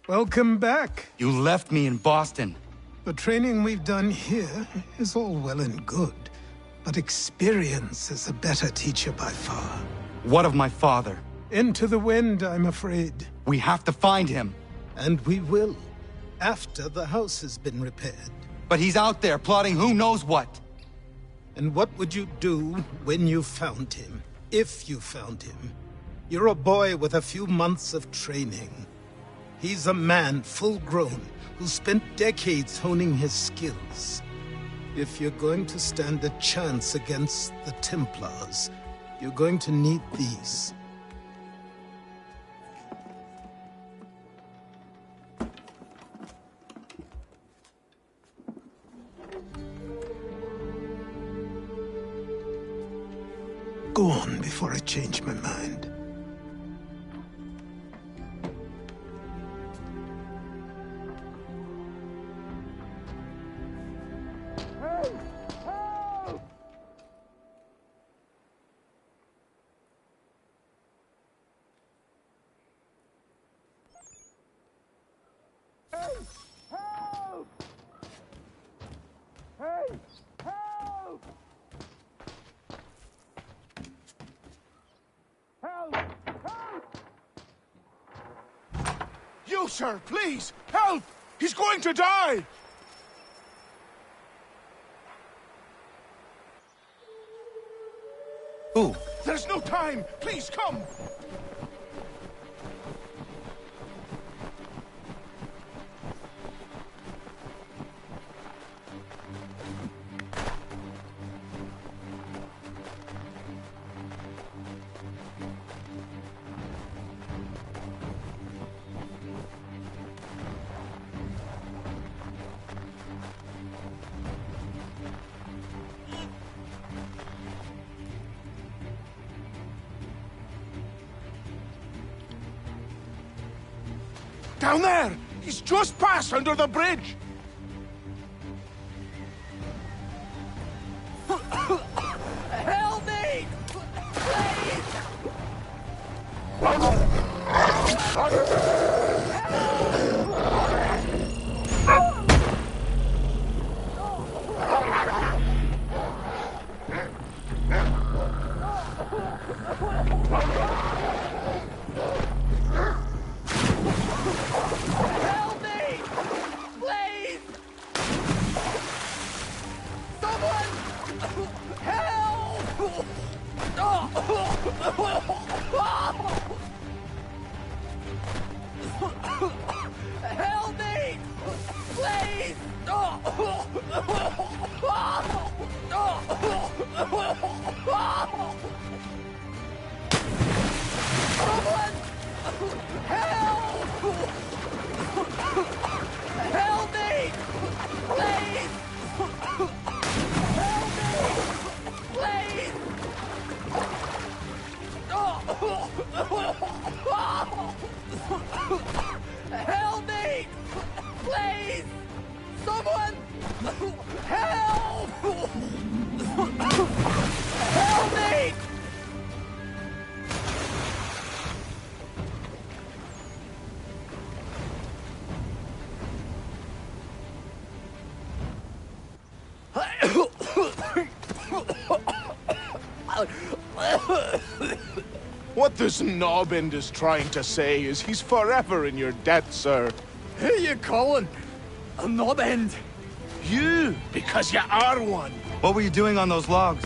Welcome back. You left me in Boston. The training we've done here is all well and good, but experience is a better teacher by far. What of my father? Into the wind, I'm afraid. We have to find him. And we will, after the house has been repaired. But he's out there plotting who knows what. And what would you do when you found him? If you found him? You're a boy with a few months of training. He's a man, full-grown, who spent decades honing his skills. If you're going to stand a chance against the Templars, you're going to need these. Go on before I change my mind. You, sir, please! Help! He's going to die! Who? There's no time! Please, come! Down there! He's just passed under the bridge! Help me! Help me! Please! What this knobbend is trying to say is he's forever in your debt, sir. Who you calling? A knob end? You, because you are one. What were you doing on those logs?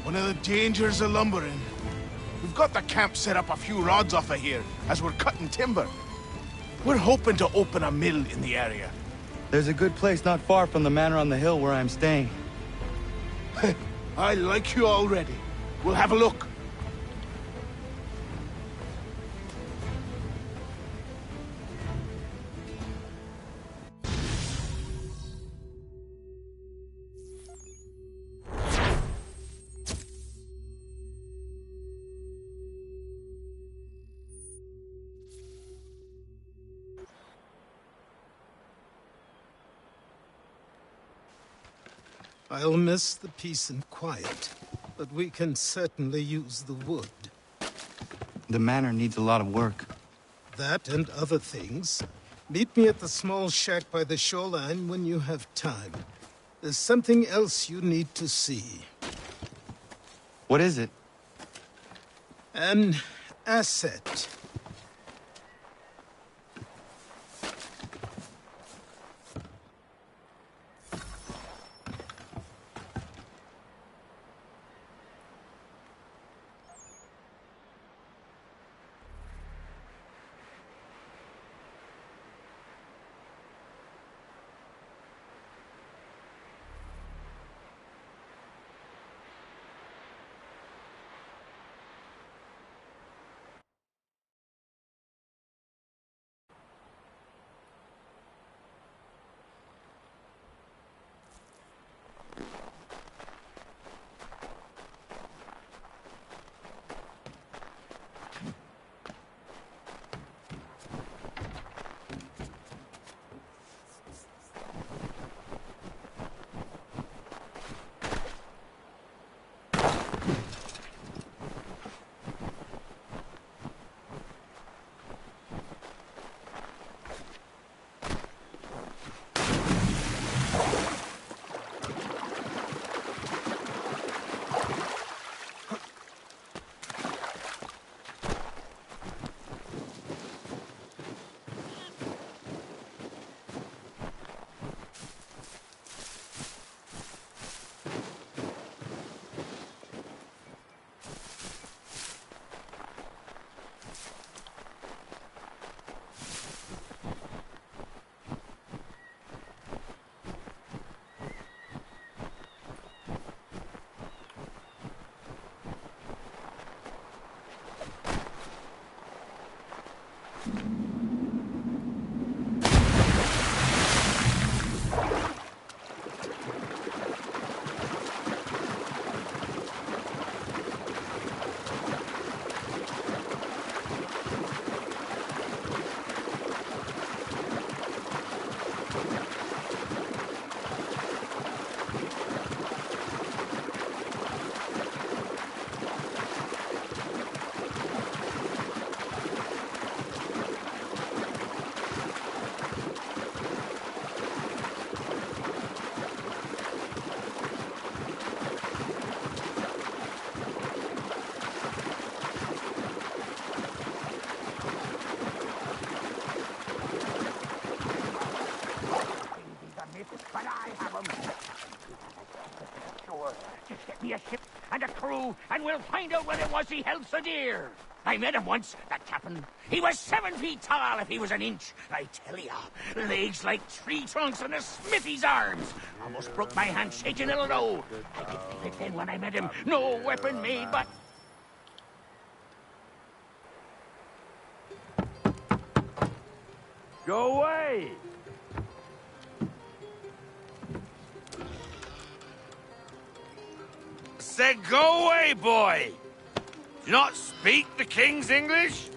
One of the dangers of lumbering. We've got the camp set up a few rods off of here, as we're cutting timber. We're hoping to open a mill in the area. There's a good place not far from the manor on the hill where I'm staying. I like you already. We'll have a look. I'll miss the peace and quiet, but we can certainly use the wood. The manor needs a lot of work. That and other things. Meet me at the small shack by the shoreline when you have time. There's something else you need to see. What is it? An asset. But I have them. Sure, just get me a ship and a crew, and we'll find out what it was he held so dear. I met him once, that captain. He was 7 feet tall if he was an inch. I tell ya, legs like tree trunks and a smithy's arms. Almost broke my hand shaking it'll know. I could feel it then when I met him. No weapon made, but... Go away! Said go away, boy! Do you not speak the King's English?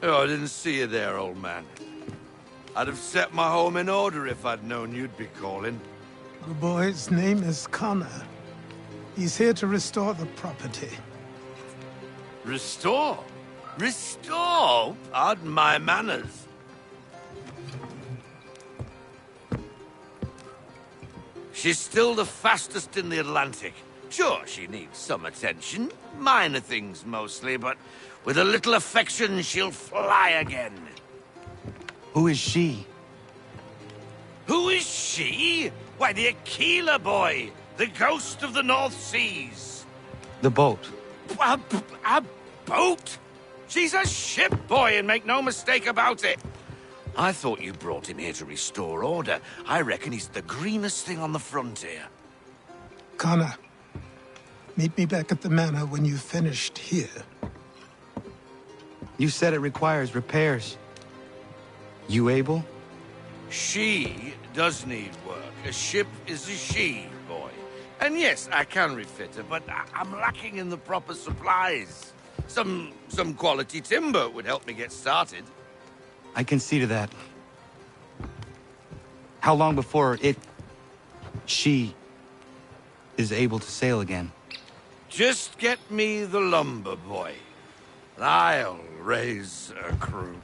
Oh, I didn't see you there, old man. I'd have set my home in order if I'd known you'd be calling. The boy's name is Connor. He's here to restore the property. Restore? Restore? Pardon my manners. She's still the fastest in the Atlantic. Sure, she needs some attention. Minor things mostly, but with a little affection, she'll fly again. Who is she? Who is she? Why, the Aquila boy, the ghost of the North Seas. The boat. A boat? She's a ship boy, and make no mistake about it. I thought you brought him here to restore order. I reckon he's the greenest thing on the frontier. Connor, meet me back at the manor when you've finished here. You said it requires repairs. You able? She does need work. A ship is a she, boy. And yes, I can refit her, but I'm lacking in the proper supplies. Some quality timber would help me get started. I can see to that. How long before she is able to sail again? Just get me the lumber, boy. I'll raise a crew.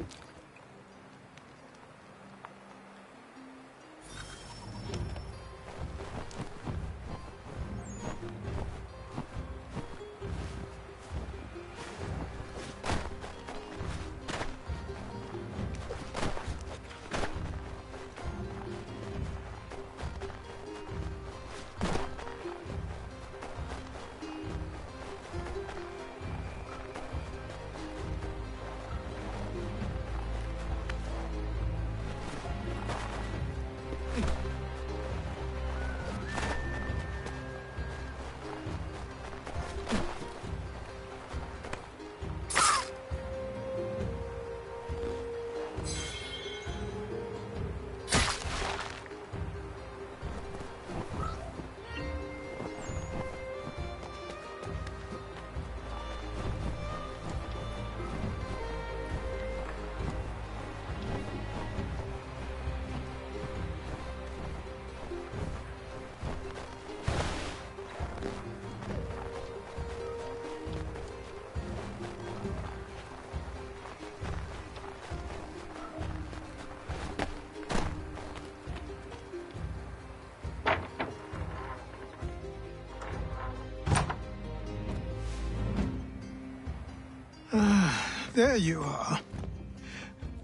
There you are.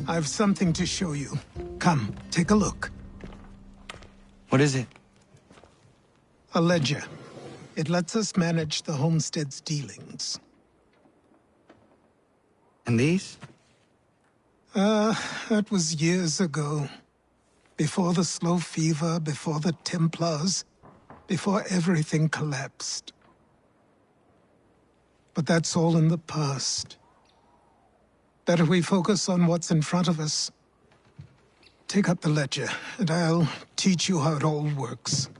I've something to show you. Come, take a look. What is it? A ledger. It lets us manage the homestead's dealings. And these? That was years ago. Before the slow fever, before the Templars, before everything collapsed. But that's all in the past. Better we focus on what's in front of us. Take up the ledger, and I'll teach you how it all works.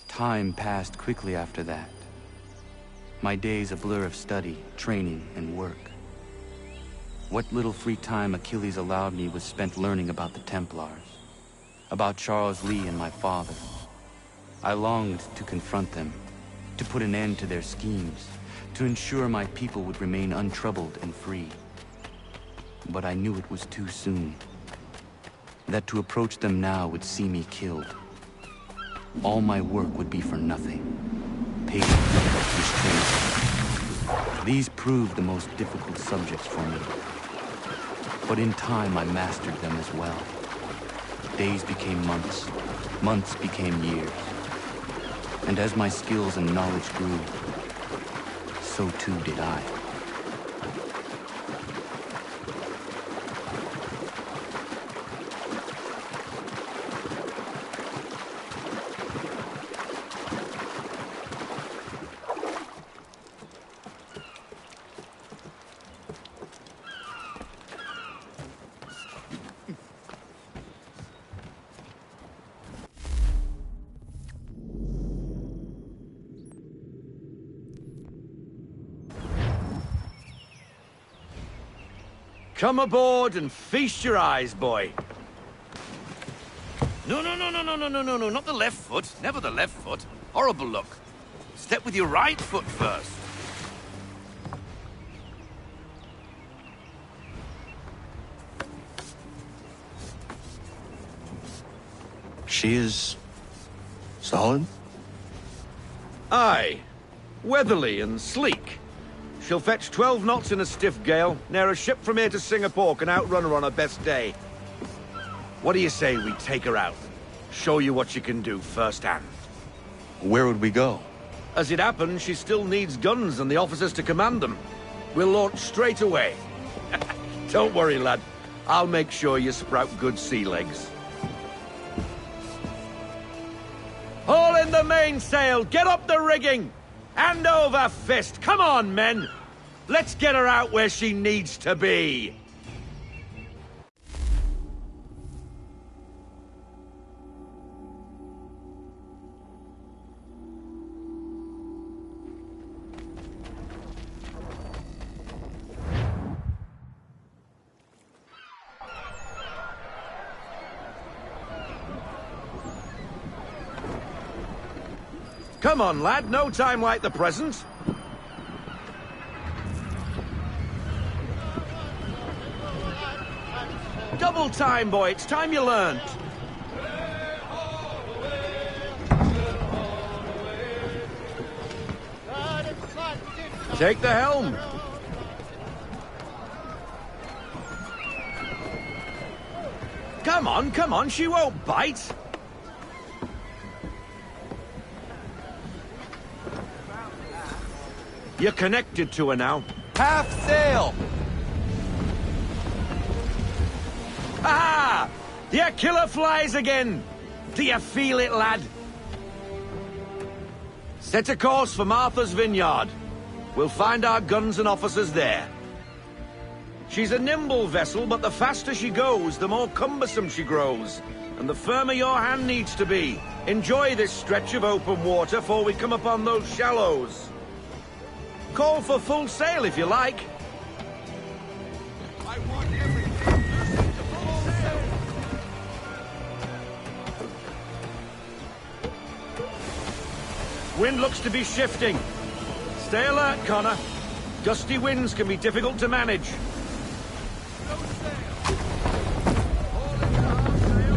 Time passed quickly after that. My days a blur of study, training, and work. What little free time Achilles allowed me was spent learning about the Templars, about Charles Lee and my father. I longed to confront them, to put an end to their schemes, to ensure my people would remain untroubled and free. But I knew it was too soon, that to approach them now would see me killed. All my work would be for nothing. Patience, restraint. These proved the most difficult subjects for me. But in time, I mastered them as well. Days became months, months became years. And as my skills and knowledge grew, so too did I. Come aboard and feast your eyes, boy. No, not the left foot. Never the left foot. Horrible look. Step with your right foot first. She is... solid? Aye. Weatherly and sleek. She'll fetch 12 knots in a stiff gale. Ne'er a ship from here to Singapore can outrun her on her best day. What do you say we take her out? Show you what she can do firsthand. Where would we go? As it happens, she still needs guns and the officers to command them. We'll launch straight away. Don't worry, lad. I'll make sure you sprout good sea legs. Haul in the mainsail! Get up the rigging! Hand over fist! Come on, men! Let's get her out where she needs to be! Come on, lad. No time like the present. Double time, boy. It's time you learned. Take the helm. Come on. She won't bite. You're connected to her now. Half sail! Ah! The killer flies again! Do you feel it, lad? Set a course for Martha's Vineyard. We'll find our guns and officers there. She's a nimble vessel, but the faster she goes, the more cumbersome she grows. And the firmer your hand needs to be. Enjoy this stretch of open water before we come upon those shallows. Call for full sail if you like. I want everything. Full sail. Wind looks to be shifting. Stay alert, Connor. Gusty winds can be difficult to manage. No sail. All in the half sail.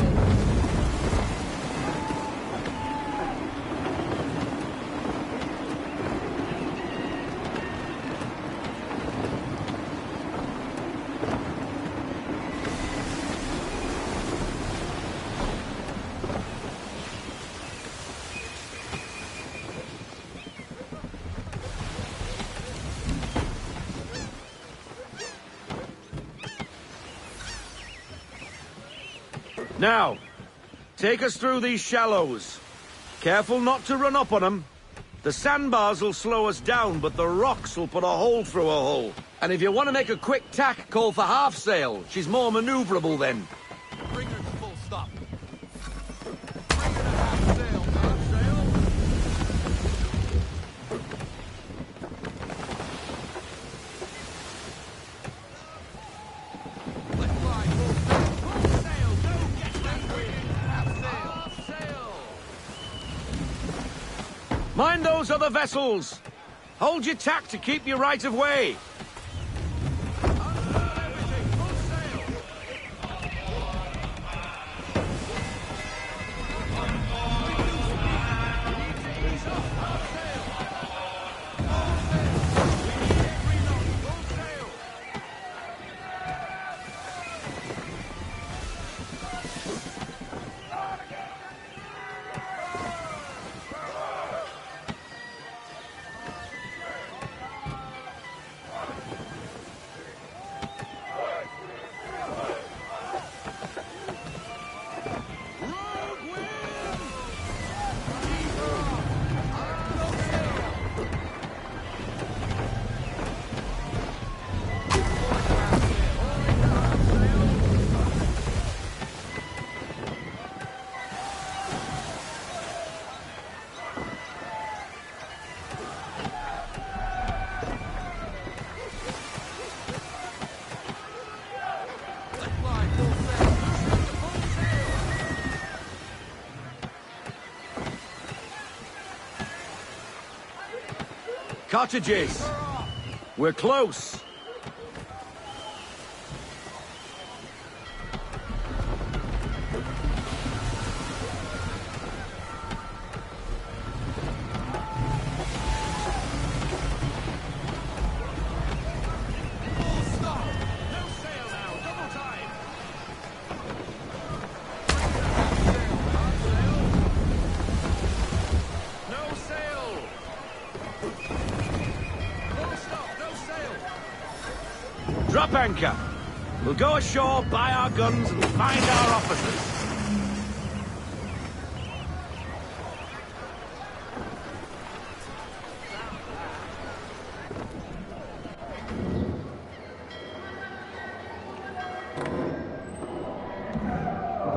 Now, take us through these shallows. Careful not to run up on them. The sandbars will slow us down, but the rocks will put a hole through a hull. And if you want to make a quick tack, call for half sail. She's more maneuverable then. Bring her to full stop. Bring her to half sail. Half sail. Let's fly full sail. Full sail. Don't get that wind. Half sail. Half sail. Mind those other vessels. Hold your tack to keep your right of way. Cottages! We're close! Drop anchor. We'll go ashore, buy our guns, and find our officers.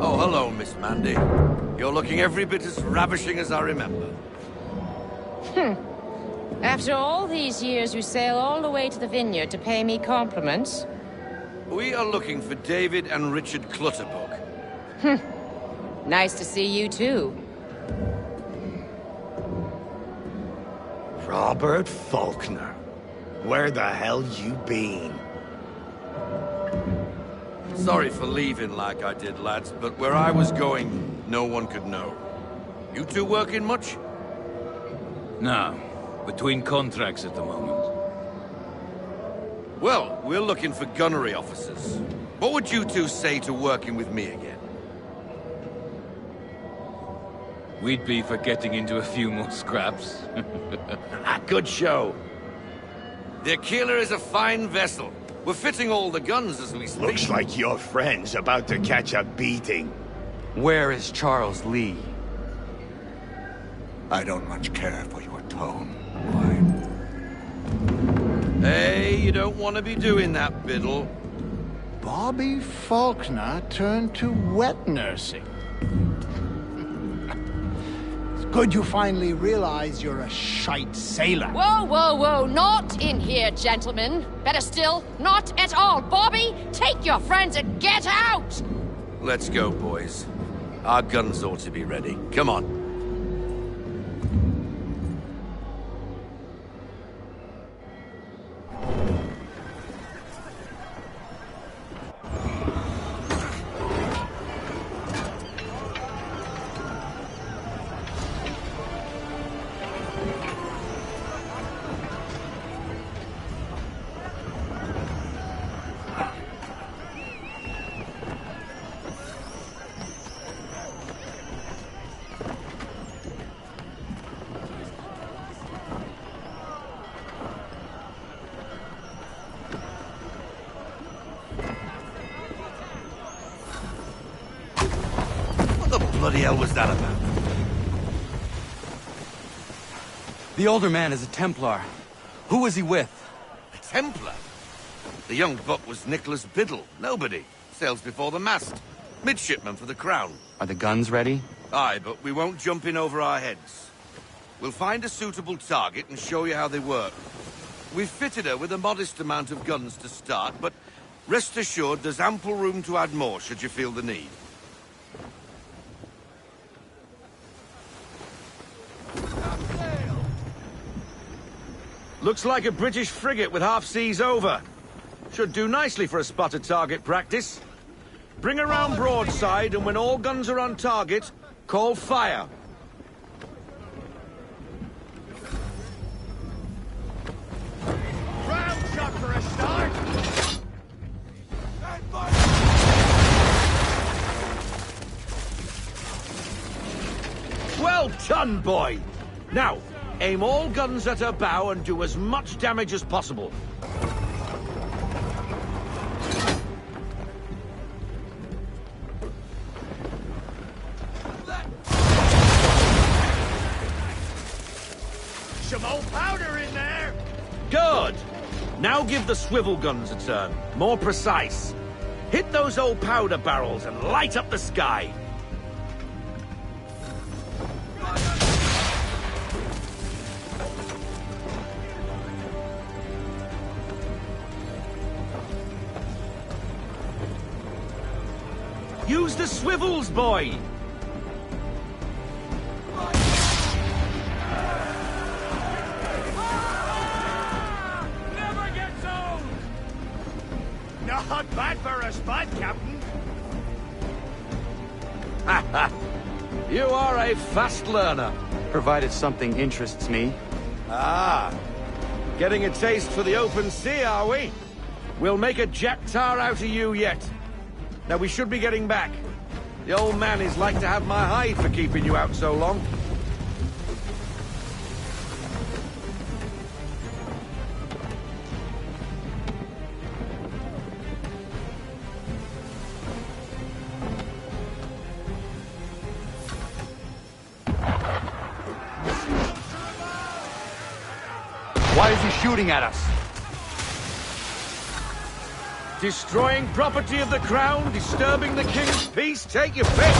Oh, hello, Miss Mandy. You're looking every bit as ravishing as I remember. After all these years, you sail all the way to the vineyard to pay me compliments? We are looking for David and Richard Clutterbuck. Nice to see you, too. Robert Faulkner. Where the hell you been? Sorry for leaving like I did, lads, but where I was going, no one could know. You two working much? No. Between contracts at the moment. Well, we're looking for gunnery officers. What would you two say to working with me again? We'd be for getting into a few more scraps. Good show. The Aquila is a fine vessel. We're fitting all the guns as we speak. Looks like your friend's about to catch a beating. Where is Charles Lee? I don't much care for your tone. Hey, you don't want to be doing that, Biddle. Bobby Faulkner turned to wet nursing. It's good you finally realize you're a shite sailor. Whoa, whoa, whoa, not in here, gentlemen. Better still, not at all. Bobby, take your friends and get out! Let's go, boys. Our guns ought to be ready. Come on. What the bloody hell was that about? The older man is a Templar. Who was he with? A Templar? The young buck was Nicholas Biddle. Nobody. Sails before the mast. Midshipman for the Crown. Are the guns ready? Aye, but we won't jump in over our heads. We'll find a suitable target and show you how they work. We've fitted her with a modest amount of guns to start, but rest assured there's ample room to add more should you feel the need. Looks like a British frigate with half seas over. Should do nicely for a spotted target practice. Bring around broadside, and when all guns are on target, call fire. Round shot for a start. Well done, boy. Now, aim all guns at her bow and do as much damage as possible. Some old powder in there. Good. Now give the swivel guns a turn. More precise. Hit those old powder barrels and light up the sky. Use the swivels, boy! Not bad for a spud, Captain. You are a fast learner. Provided something interests me. Ah, getting a taste for the open sea, are we? We'll make a Jack-Tar out of you yet. Now we should be getting back. The old man is like to have my hide for keeping you out so long. Why is he shooting at us? Destroying property of the crown, disturbing the king's peace, take your pick!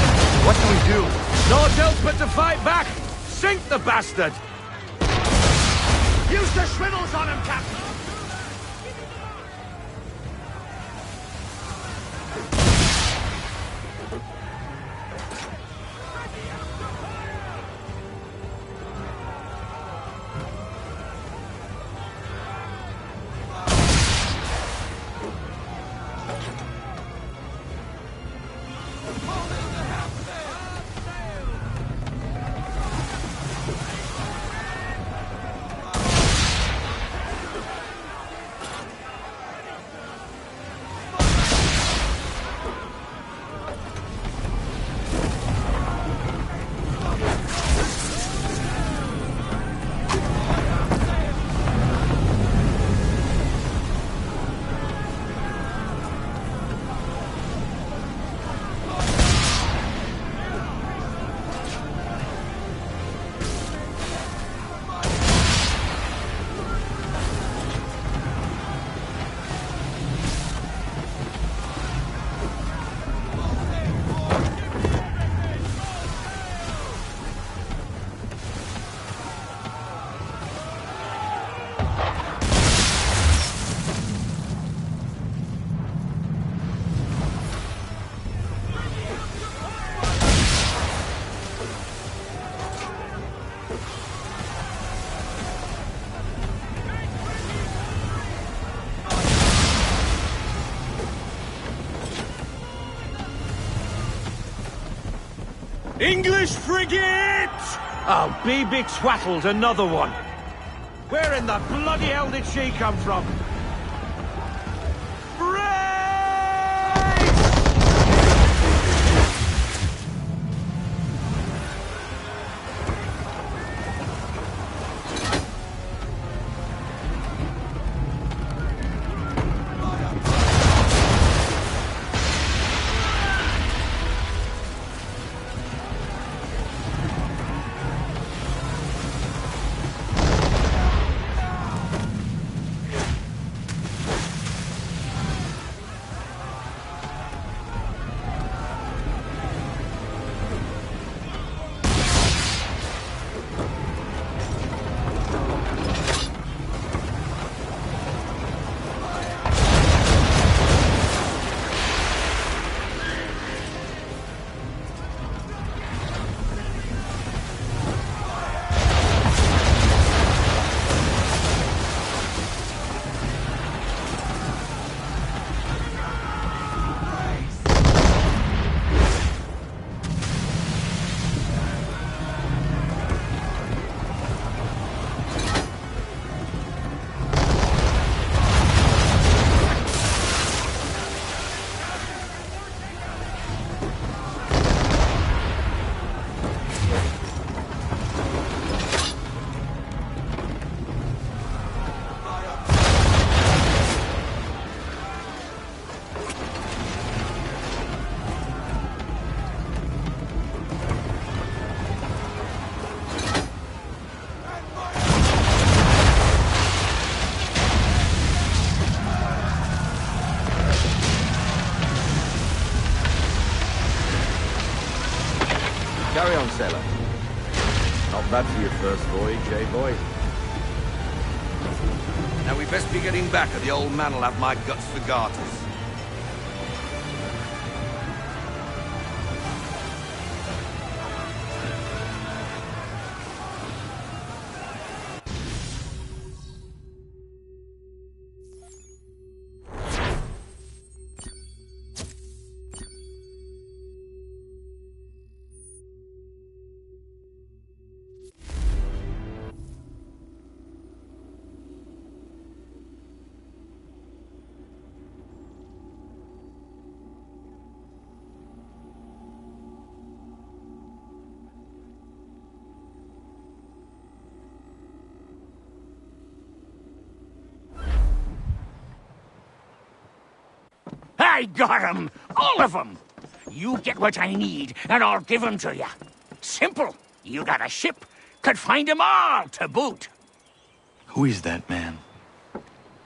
What do we do? Naught else but to fight back! Sink the bastard! Use the swivels on him, Captain! English frigate! Oh, be twaddled, another one. Where in the bloody hell did she come from? Carry on, sailor. Not bad for your first voyage, eh, boy? Now we best be getting back, or the old man'll have my guts for garters. I got 'em! All of 'em! You get what I need, and I'll give 'em to you. Simple. You got a ship, could find 'em all to boot. Who is that man?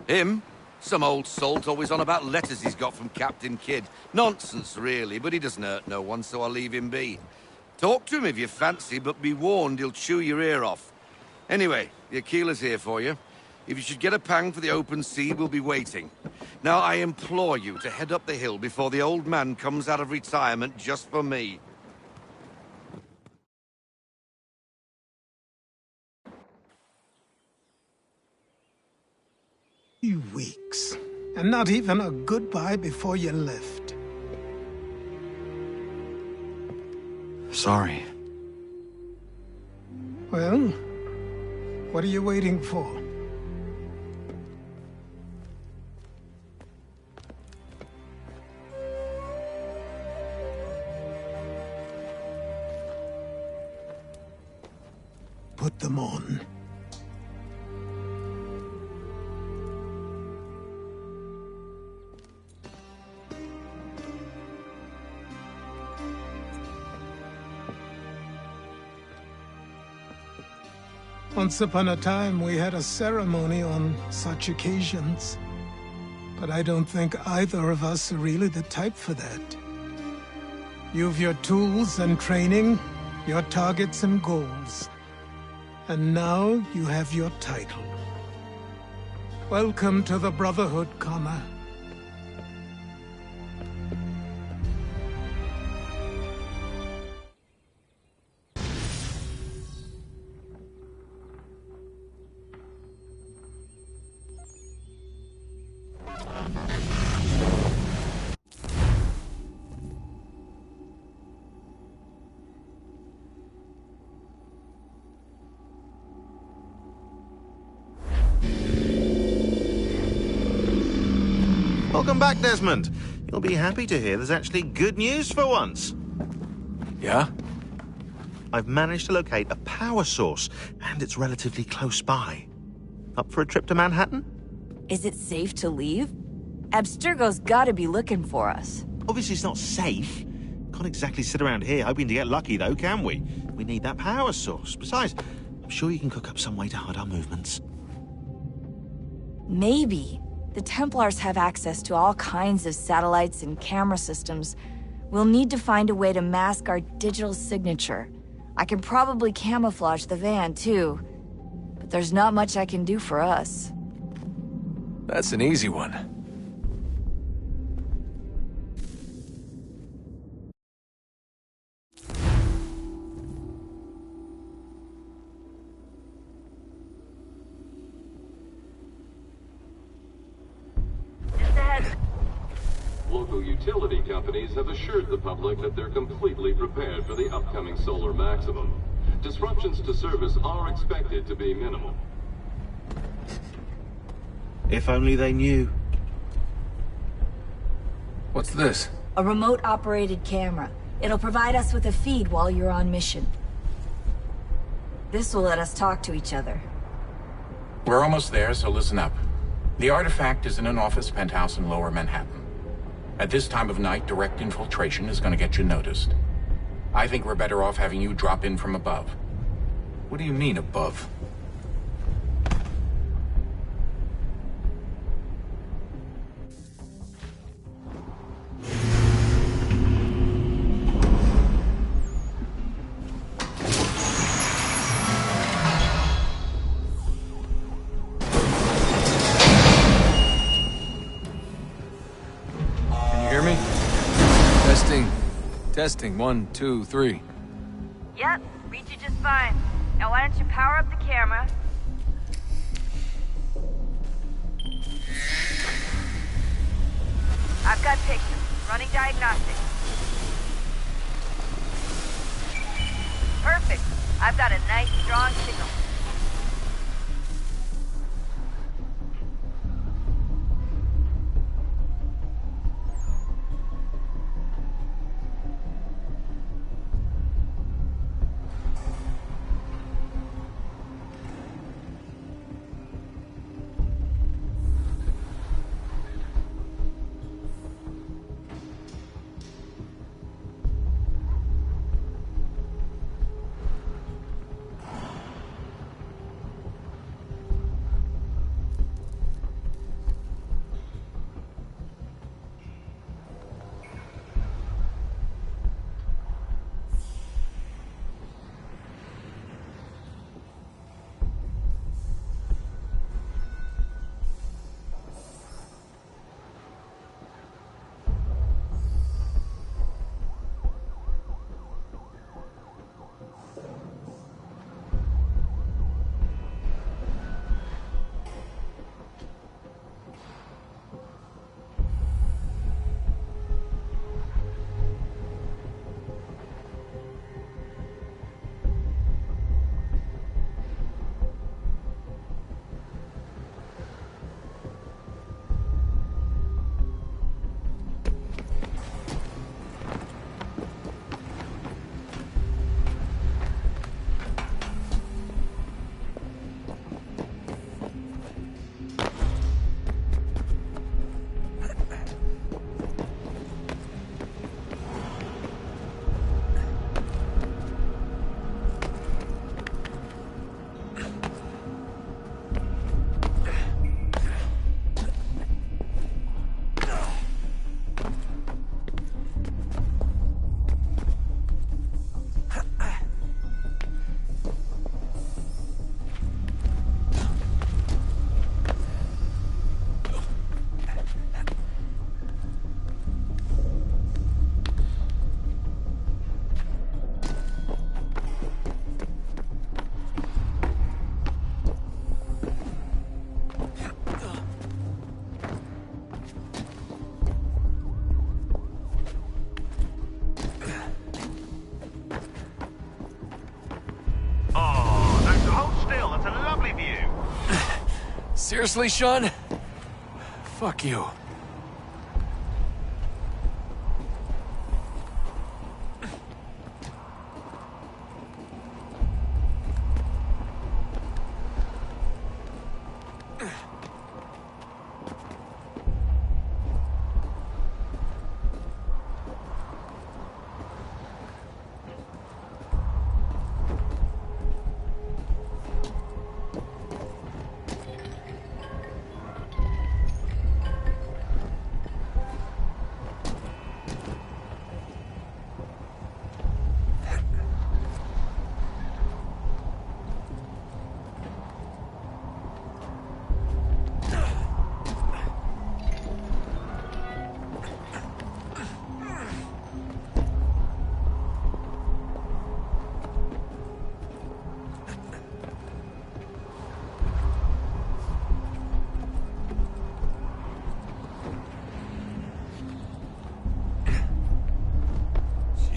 Him? Some old salt always on about letters he's got from Captain Kidd. Nonsense, really, but he doesn't hurt no one, so I'll leave him be. Talk to him if you fancy, but be warned he'll chew your ear off. Anyway, the Aquila's here for you. If you should get a pang for the open sea, we'll be waiting. Now, I implore you to head up the hill before the old man comes out of retirement just for me. Weeks, and not even a goodbye before you left. Sorry. Well, what are you waiting for? Put them on. Once upon a time, we had a ceremony on such occasions. But I don't think either of us are really the type for that. You've your tools and training, your targets and goals. And now you have your title. Welcome to the Brotherhood, Connor. Welcome back, Desmond. You'll be happy to hear there's actually good news for once. Yeah? I've managed to locate a power source, and it's relatively close by. Up for a trip to Manhattan? Is it safe to leave? Abstergo's gotta be looking for us. Obviously it's not safe. Can't exactly sit around here hoping to get lucky, though, can we? We need that power source. Besides, I'm sure you can cook up some way to hide our movements. Maybe. The Templars have access to all kinds of satellites and camera systems. We'll need to find a way to mask our digital signature. I can probably camouflage the van, too. But there's not much I can do for us. That's an easy one. Local utility companies have assured the public that they're completely prepared for the upcoming solar maximum. Disruptions to service are expected to be minimal. If only they knew. What's this? A remote-operated camera. It'll provide us with a feed while you're on mission. This will let us talk to each other. We're almost there, so listen up. The artifact is in an office penthouse in Lower Manhattan. At this time of night, direct infiltration is going to get you noticed. I think we're better off having you drop in from above. What do you mean, above? Testing, 1, 2, 3. Yep, read you just fine. Now why don't you power up the camera? I've got pictures. Running diagnostics. Perfect. I've got a nice, strong signal. Seriously, Sean? Fuck you.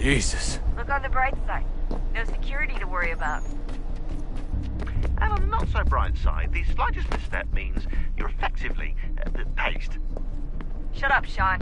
Jesus. Look on the bright side. No security to worry about. And on the not so bright side, the slightest misstep means you're effectively paste. Shut up, Sean.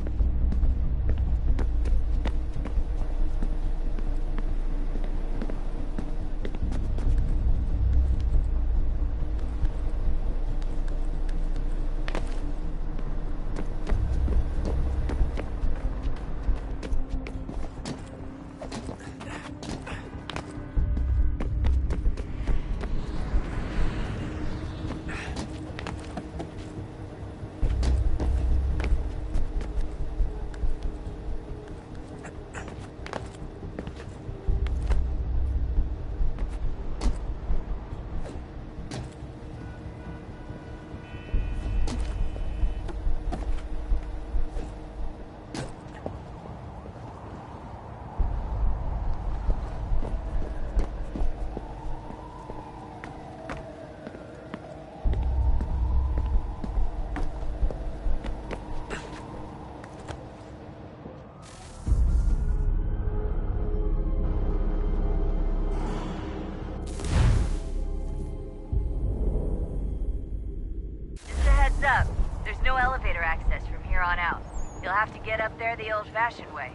Up. There's no elevator access from here on out. You'll have to get up there the old-fashioned way.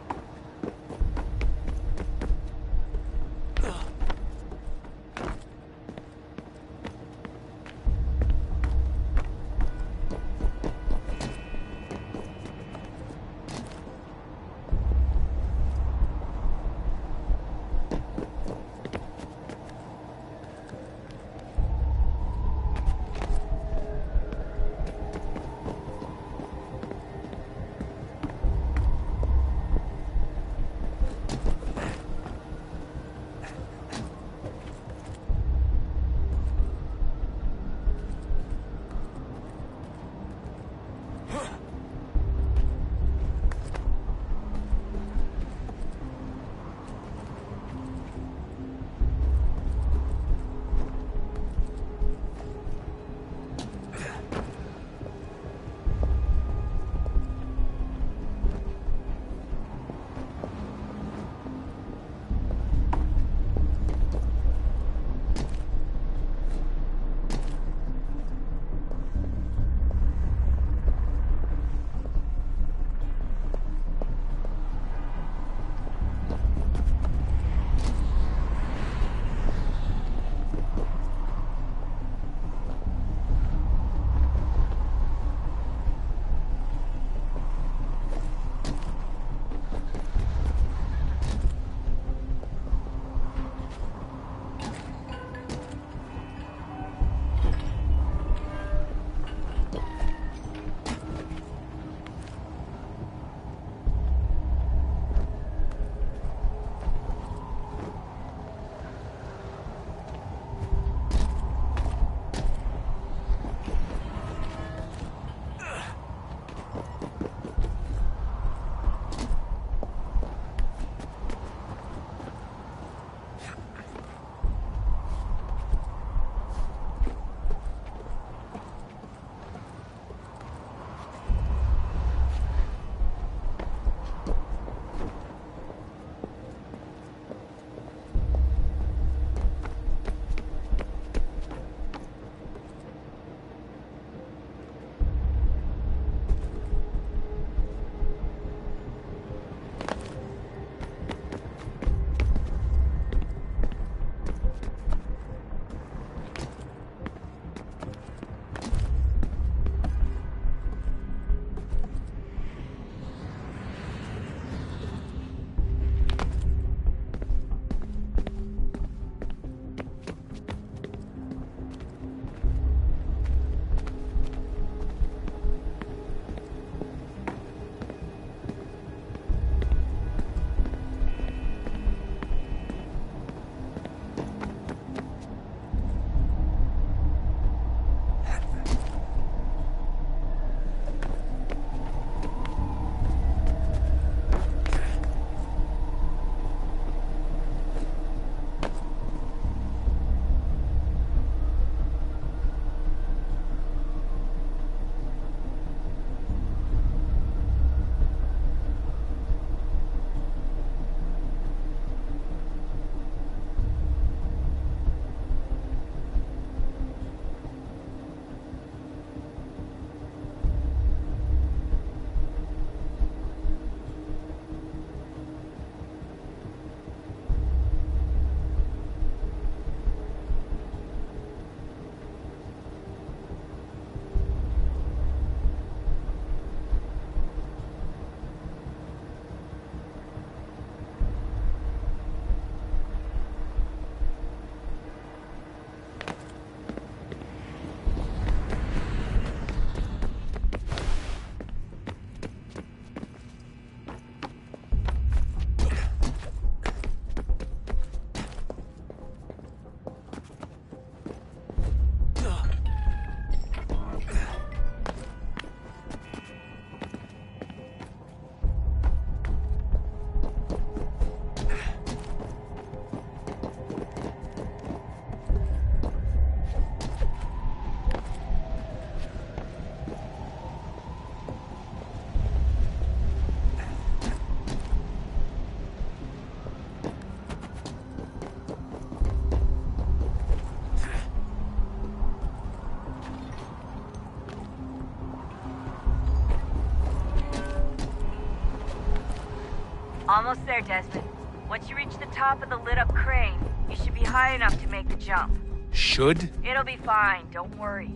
Almost there, Desmond. Once you reach the top of the lit-up crane, you should be high enough to make the jump. Should? It'll be fine, don't worry.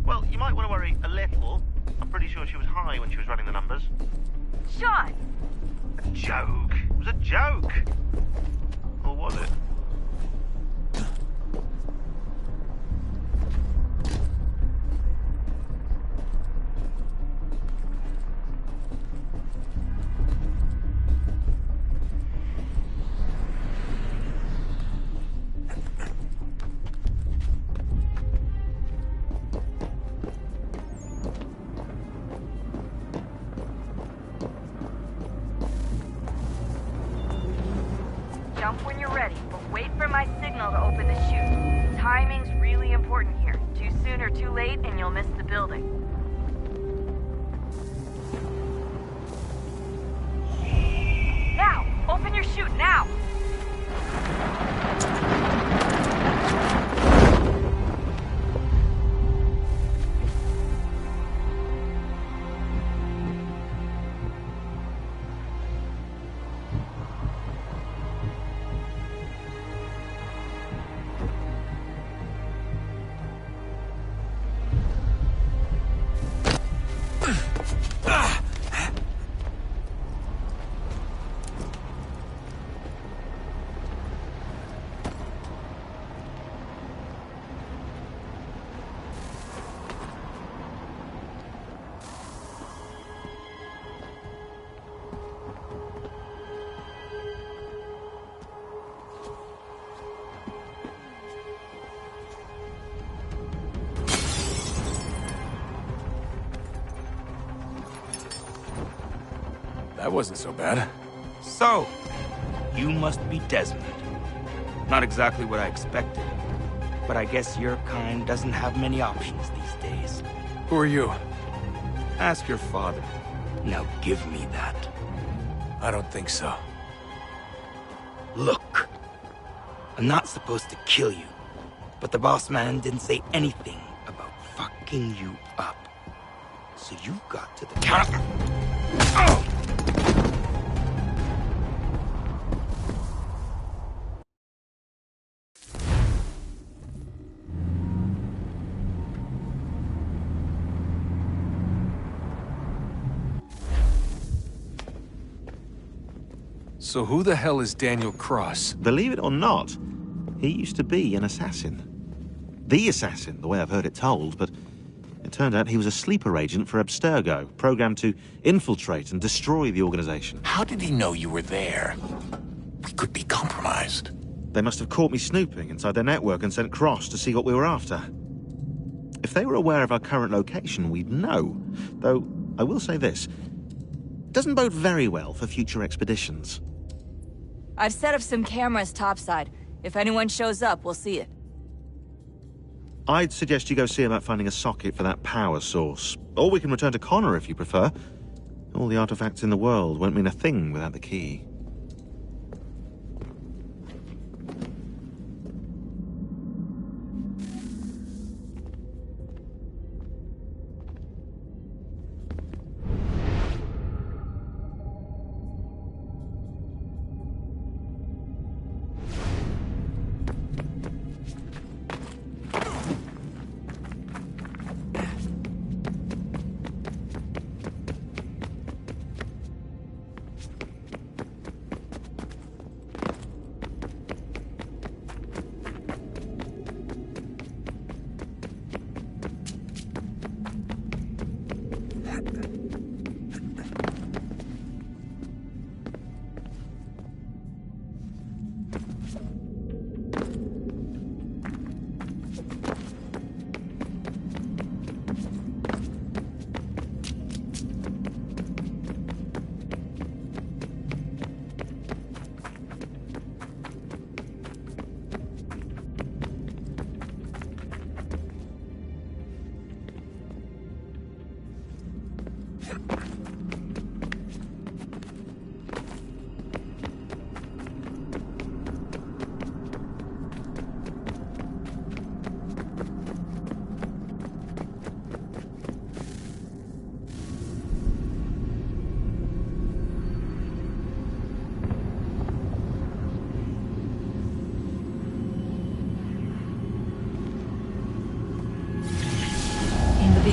Well, you might want to worry a little. I'm pretty sure she was high when she was running the numbers. Sean! A joke. It was a joke. Or was it? Jump when you're ready, but wait for my signal to open the chute. Timing's really important here. Too soon or too late, and you'll miss the building. Now! Open your chute, now! That wasn't so bad. So, you must be Desmond. Not exactly what I expected, but I guess your kind doesn't have many options these days. Who are you? Ask your father. Now give me that. I don't think so. Look, I'm not supposed to kill you, but the boss man didn't say anything about fucking you up. So you've got to the counter. Oh! So who the hell is Daniel Cross? Believe it or not, he used to be an assassin. The assassin, the way I've heard it told, but it turned out he was a sleeper agent for Abstergo, programmed to infiltrate and destroy the organization. How did he know you were there? We could be compromised. They must have caught me snooping inside their network and sent Cross to see what we were after. If they were aware of our current location, we'd know. Though, I will say this, it doesn't bode very well for future expeditions. I've set up some cameras topside. If anyone shows up, we'll see it. I'd suggest you go see about finding a socket for that power source. Or we can return to Connor if you prefer. All the artifacts in the world won't mean a thing without the key.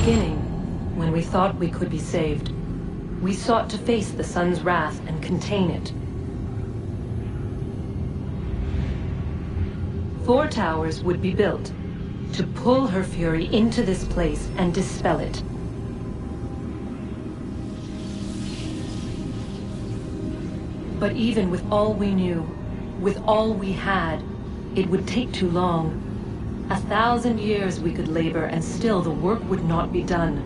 beginning, when we thought we could be saved, we sought to face the sun's wrath and contain it. 4 towers would be built to pull her fury into this place and dispel it. But even with all we knew, with all we had, it would take too long. 1,000 years we could labor, and still the work would not be done.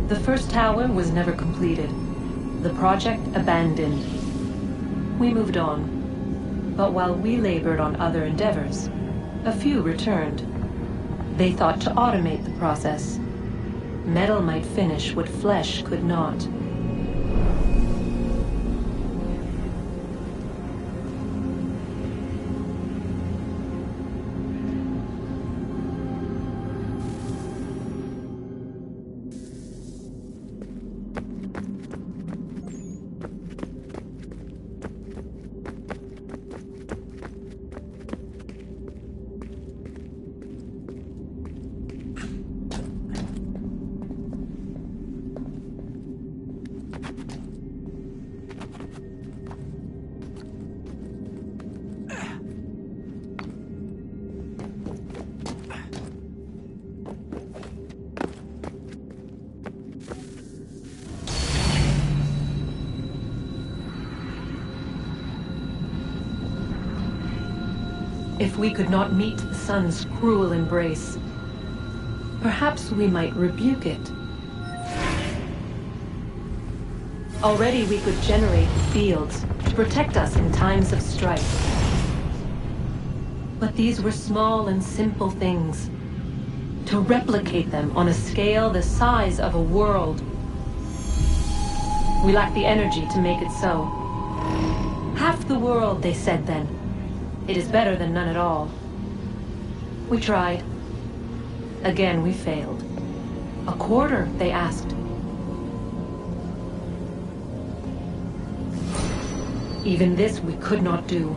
The first tower was never completed. The project abandoned. We moved on. But while we labored on other endeavors, a few returned. They thought to automate the process. Metal might finish what flesh could not. If we could not meet the sun's cruel embrace, perhaps we might rebuke it. Already we could generate fields to protect us in times of strife. But these were small and simple things. To replicate them on a scale the size of a world, we lacked the energy to make it so. Half the world, they said then. It is better than none at all. We tried. Again, we failed. A quarter, they asked. Even this we could not do.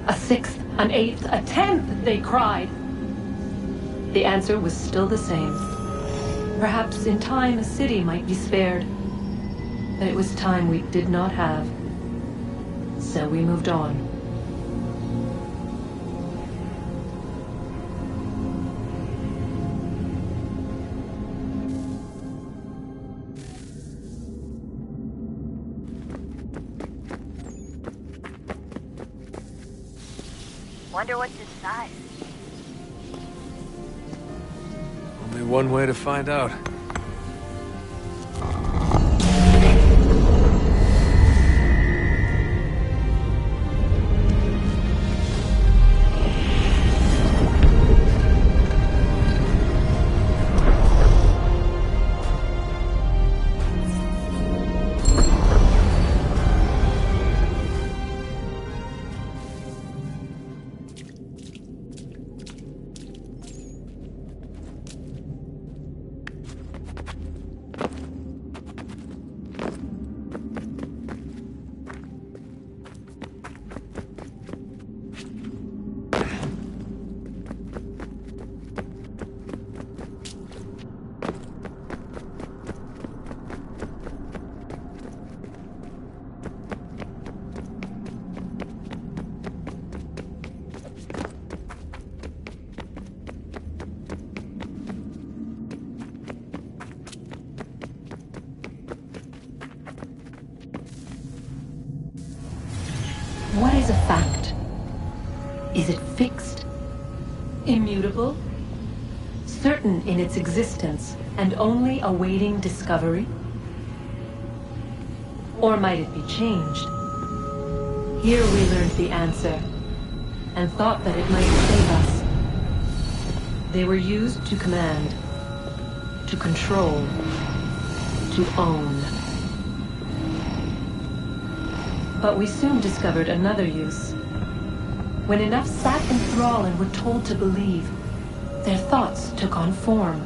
A 1/6, an 1/8, a 1/10, they cried. The answer was still the same. Perhaps in time a city might be spared. But it was time we did not have. So we moved on. Wonder what's inside. Only one way to find out. What is a fact? Is it fixed? Immutable? Certain in its existence and only awaiting discovery? Or might it be changed? Here we learned the answer and thought that it might save us. They were used to command, to control, to own. But we soon discovered another use. When enough sat in thrall and were told to believe, their thoughts took on form.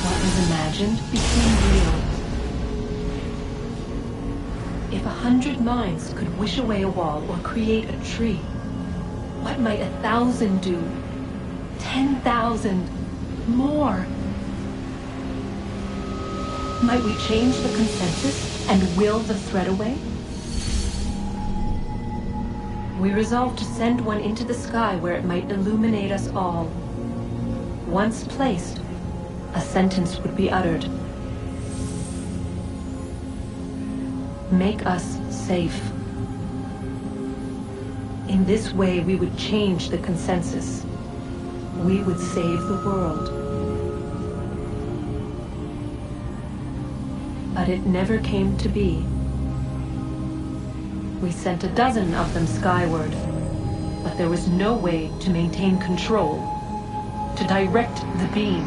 What was imagined became real. If 100 minds could wish away a wall or create a tree, what might 1,000 do? 10,000 more. Might we change the consensus and will the threat away? We resolved to send one into the sky where it might illuminate us all. Once placed, a sentence would be uttered. Make us safe. In this way, we would change the consensus. We would save the world. But it never came to be. We sent a dozen of them skyward, but there was no way to maintain control, to direct the beam,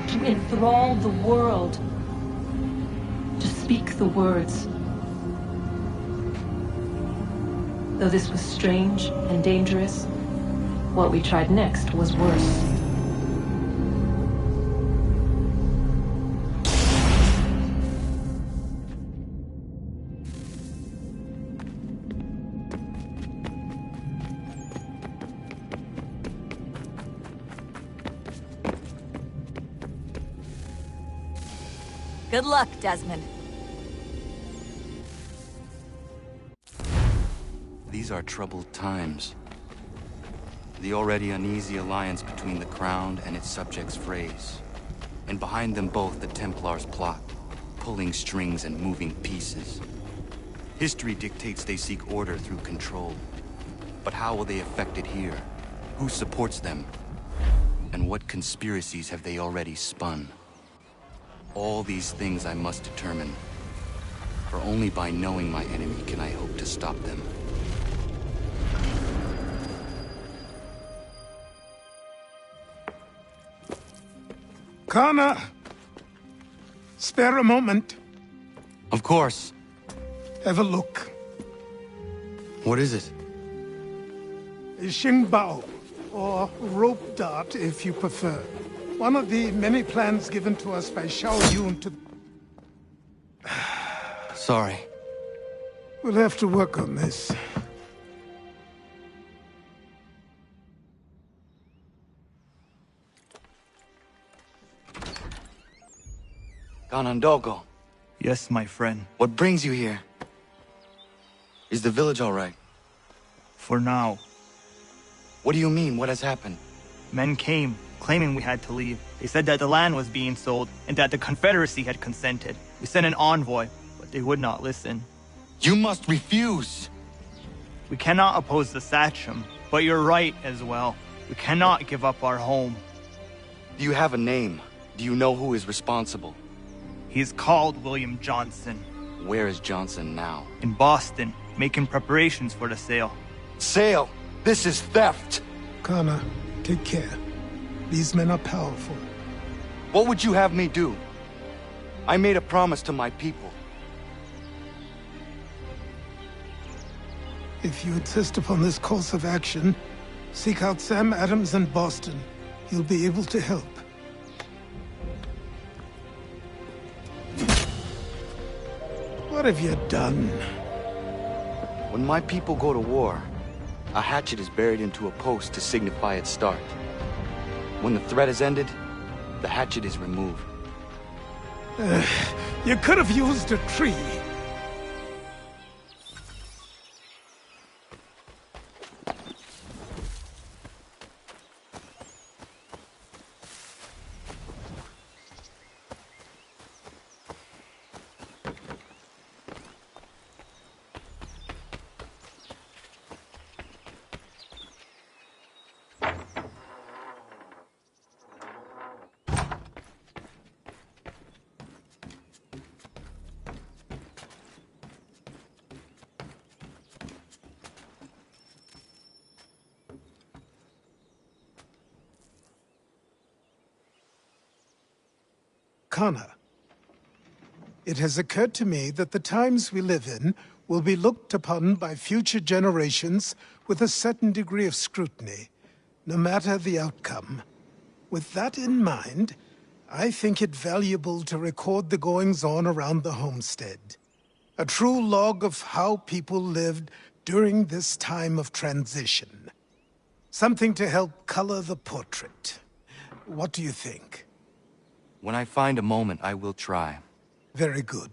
to enthrall the world, to speak the words. Though this was strange and dangerous, what we tried next was worse. Good luck, Desmond. These are troubled times. The already uneasy alliance between the Crown and its subjects frays. And behind them both the Templars plot, pulling strings and moving pieces. History dictates they seek order through control. But how will they affect it here? Who supports them? And what conspiracies have they already spun? All these things I must determine. For only by knowing my enemy can I hope to stop them. Connor! Spare a moment. Of course. Have a look. What is it? A Xingbao, or rope dart if you prefer. One of the many plans given to us by Xiao Yun to... Sorry. We'll have to work on this. Ganondogo. Yes, my friend. What brings you here? Is the village all right? For now. What do you mean? What has happened? Men came, claiming we had to leave. They said that the land was being sold, and that the Confederacy had consented. We sent an envoy, but they would not listen. You must refuse! We cannot oppose the Sachem, but you're right as well. We cannot give up our home. Do you have a name? Do you know who is responsible? He is called William Johnson. Where is Johnson now? In Boston, making preparations for the sale. Sale? This is theft! Connor, take care. These men are powerful. What would you have me do? I made a promise to my people. If you insist upon this course of action, seek out Sam Adams in Boston. He'll be able to help. What have you done? When my people go to war, a hatchet is buried into a post to signify its start. When the threat is ended, the hatchet is removed. You could have used a tree. Connor, it has occurred to me that the times we live in will be looked upon by future generations with a certain degree of scrutiny, no matter the outcome. With that in mind, I think it valuable to record the goings-on around the homestead. A true log of how people lived during this time of transition. Something to help color the portrait. What do you think? When I find a moment, I will try. Very good.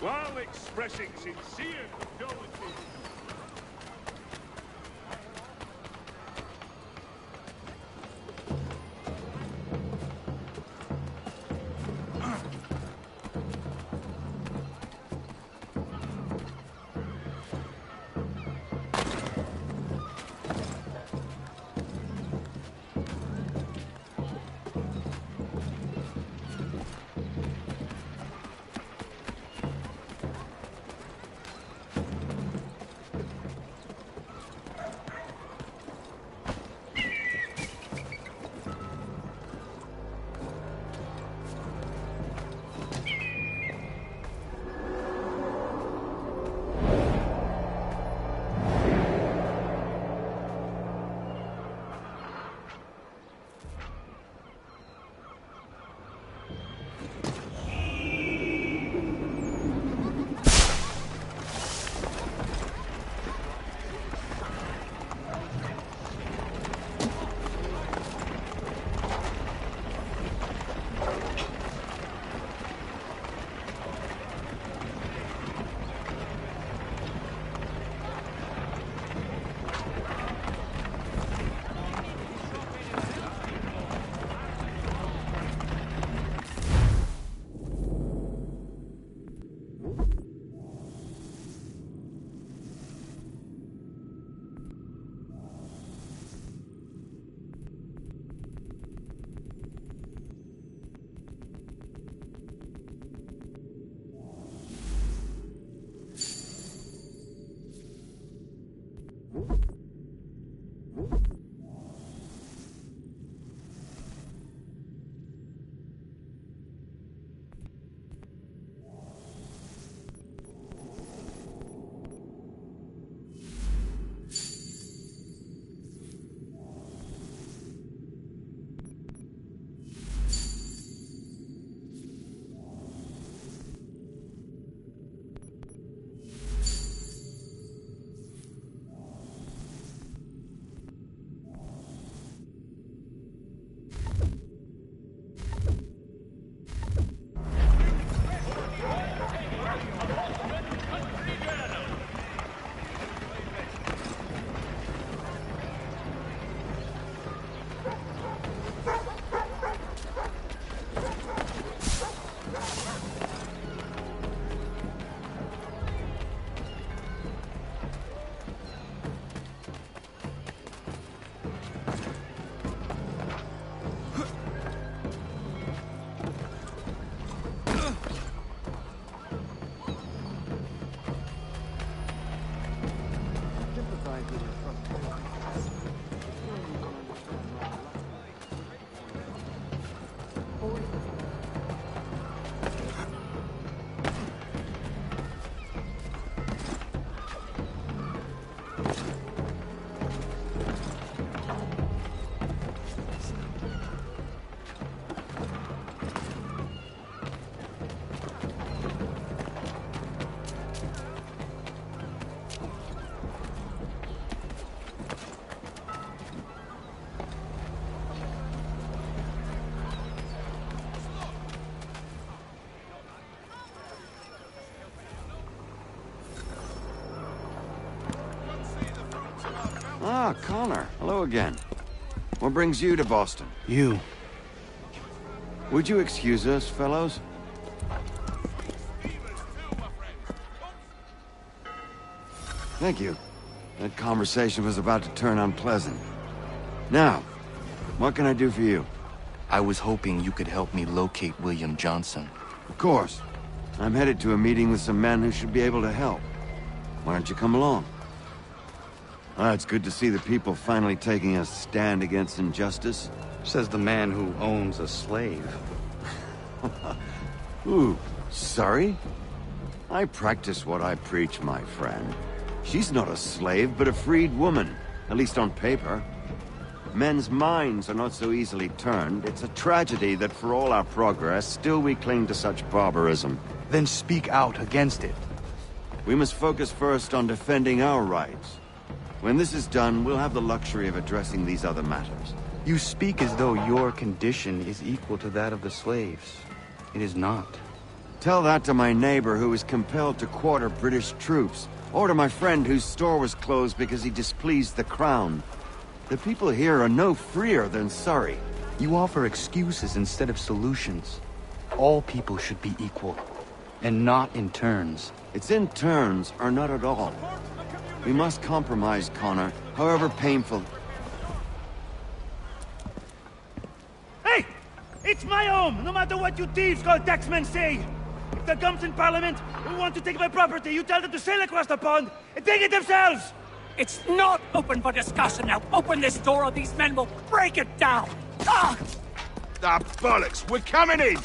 While expressing sincere condolences. Ah, Connor. Hello again. What brings you to Boston? You. Would you excuse us, fellows? Thank you. That conversation was about to turn unpleasant. Now, what can I do for you? I was hoping you could help me locate William Johnson. Of course. I'm headed to a meeting with some men who should be able to help. Why don't you come along? Ah, it's good to see the people finally taking a stand against injustice. Says the man who owns a slave. Ooh, sorry? I practice what I preach, my friend. She's not a slave, but a freed woman, at least on paper. Men's minds are not so easily turned. It's a tragedy that for all our progress, still we cling to such barbarism. Then speak out against it. We must focus first on defending our rights. When this is done, we'll have the luxury of addressing these other matters. You speak as though your condition is equal to that of the slaves. It is not. Tell that to my neighbor who was compelled to quarter British troops, or to my friend whose store was closed because he displeased the crown. The people here are no freer than Surrey. You offer excuses instead of solutions. All people should be equal, and not in turns. It's in turns, or not at all. We must compromise, Connor, however painful. Hey! It's my home, no matter what you thieves called taxmen say! If the gums in Parliament who want to take my property, you tell them to sail across the pond and take it themselves! It's not open for discussion now. Open this door or these men will break it down. Ah! Ah, bollocks! We're coming in!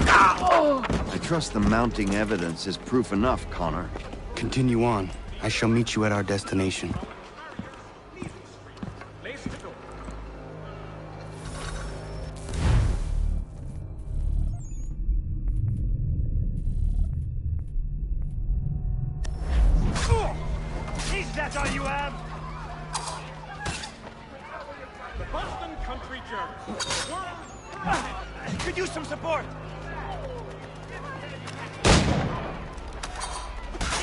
I trust the mounting evidence is proof enough, Connor. Continue on. I shall meet you at our destination. Is that all you have? The Boston Country Journal. Could use some support.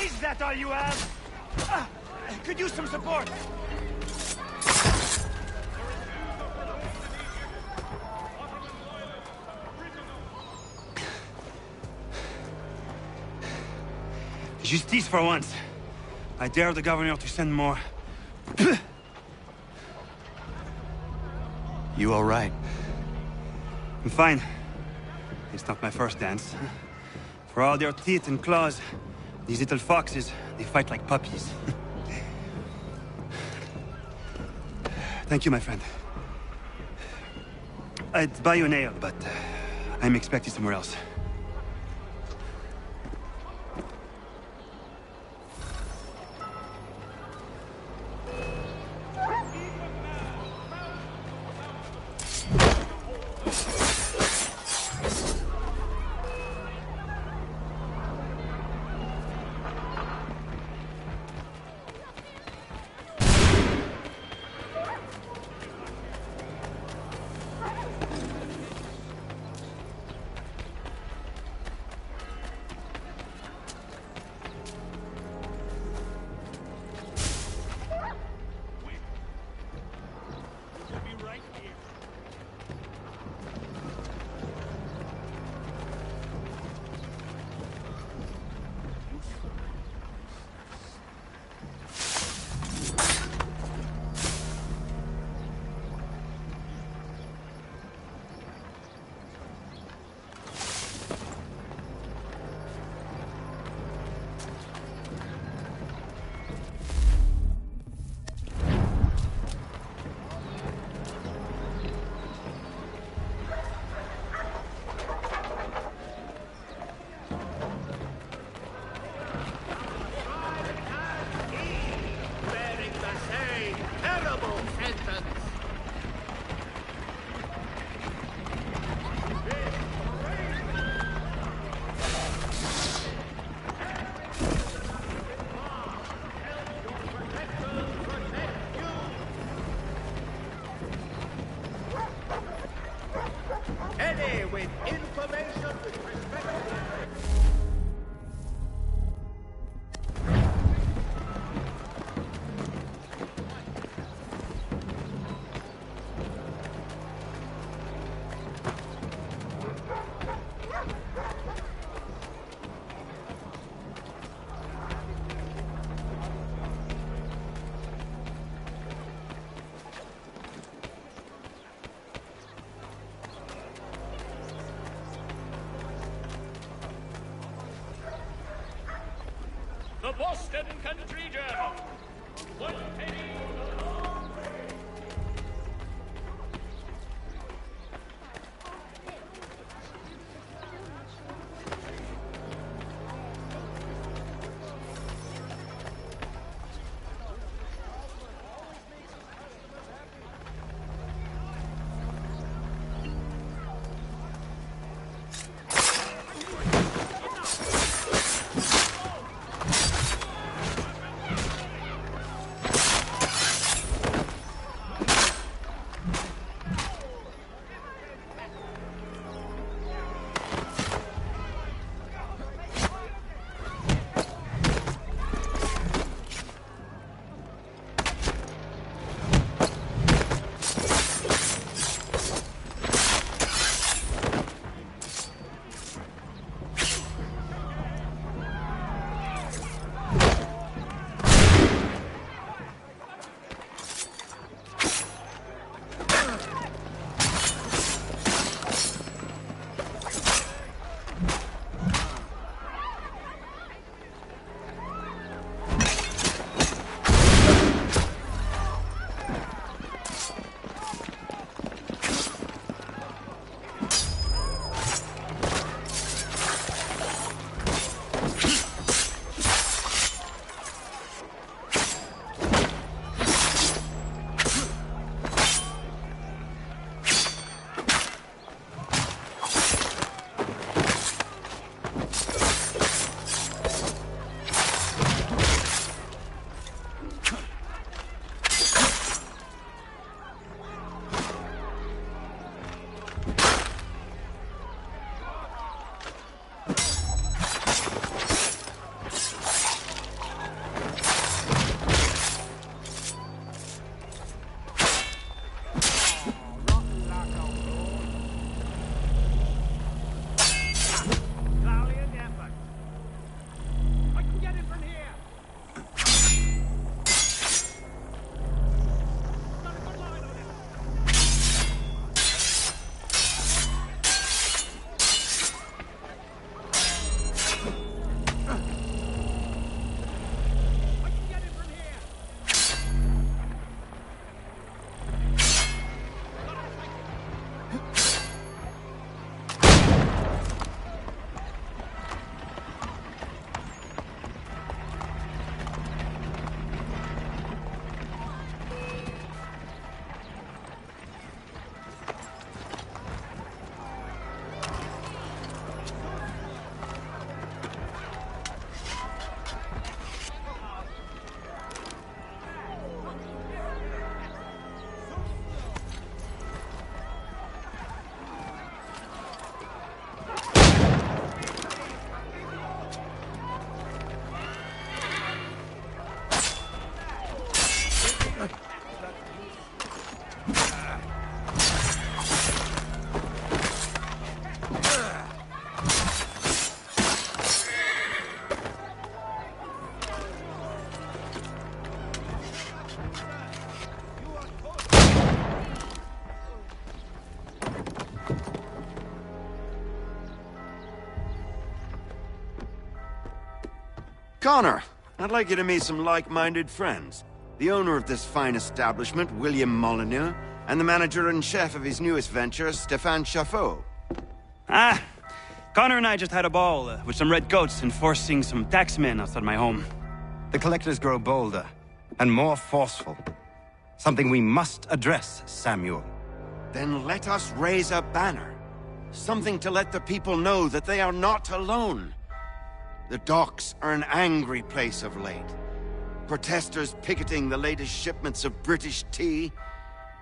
Is that all you have? Could use some support. Justice for once. I dare the governor to send more. You all right? I'm fine. It's not my first dance. For all their teeth and claws, these little foxes, they fight like puppies. Thank you, my friend. I'd buy you an ale, but I'm expected somewhere else. With information with respect to... Boston Country Journal. 1 penny. Connor, I'd like you to meet some like-minded friends. The owner of this fine establishment, William Molyneux, and the manager and chef of his newest venture, Stéphane Chaffeau. Ah, Connor and I just had a ball with some red coats enforcing some taxmen outside my home. The collectors grow bolder and more forceful. Something we must address, Samuel. Then let us raise a banner. Something to let the people know that they are not alone. The docks are an angry place of late. Protesters picketing the latest shipments of British tea.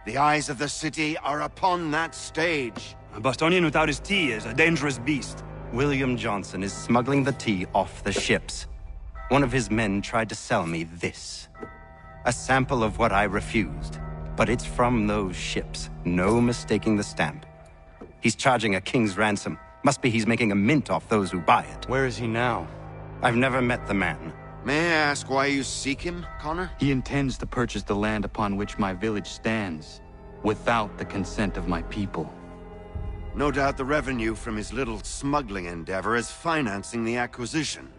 The eyes of the city are upon that stage. A Bostonian without his tea is a dangerous beast. William Johnson is smuggling the tea off the ships. One of his men tried to sell me this. A sample of what I refused. But it's from those ships. No mistaking the stamp. He's charging a king's ransom. Must be he's making a mint off those who buy it. Where is he now? I've never met the man. May I ask why you seek him, Connor? He intends to purchase the land upon which my village stands, without the consent of my people. No doubt the revenue from his little smuggling endeavor is financing the acquisition.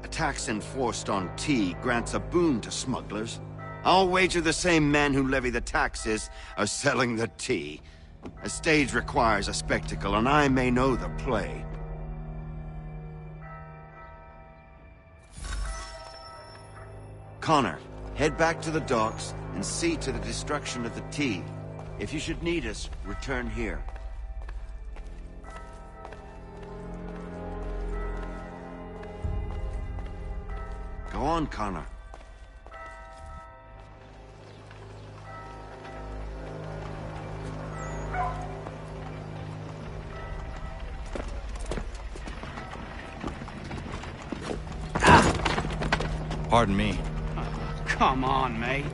A tax enforced on tea grants a boon to smugglers. I'll wager the same men who levy the taxes are selling the tea. A stage requires a spectacle, and I may know the play. Connor, head back to the docks and see to the destruction of the tea. If you should need us, return here. Go on, Connor. Pardon me. Come on, mate.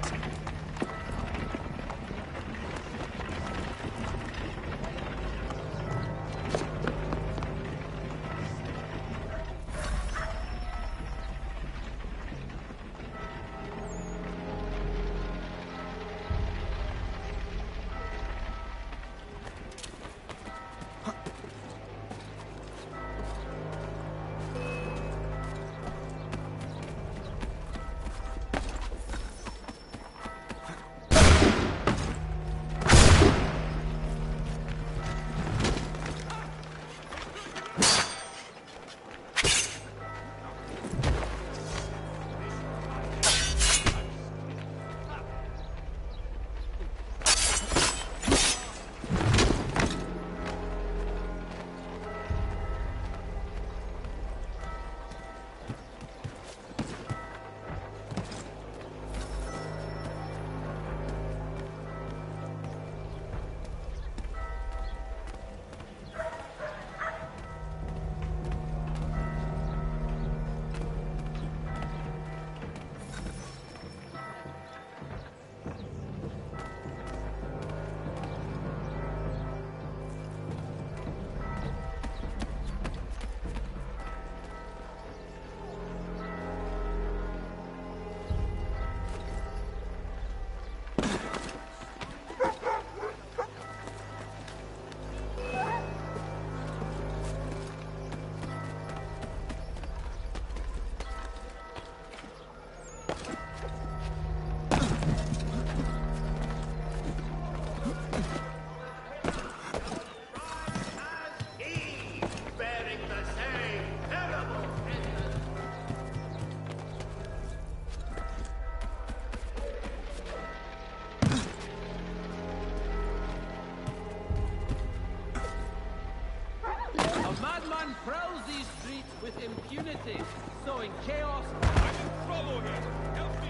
Madman prowls these streets with impunity, sowing chaos. I'm in trouble here. Help me.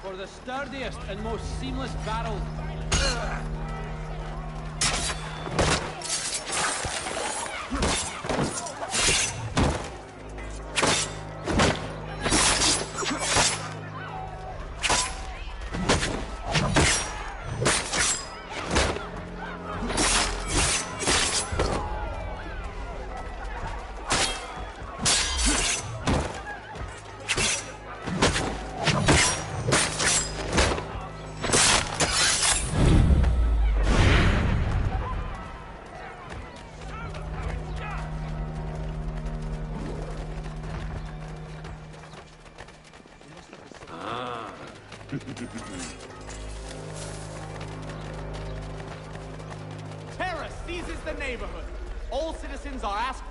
For the sturdiest and most seamless barrel. Terror seizes the neighborhood. All citizens are asked...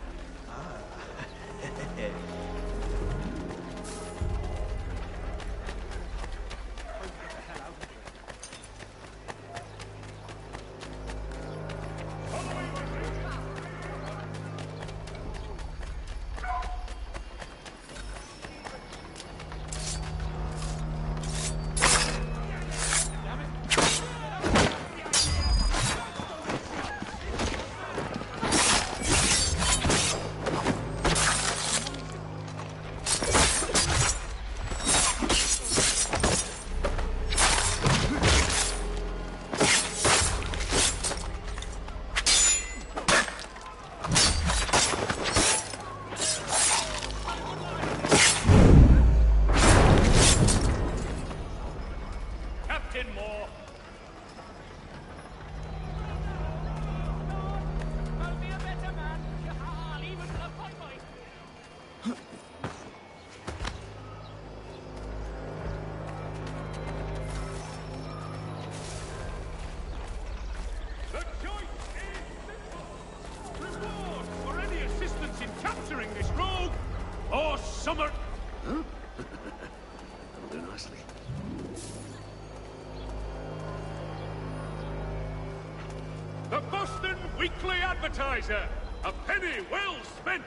weekly advertiser. A penny well spent.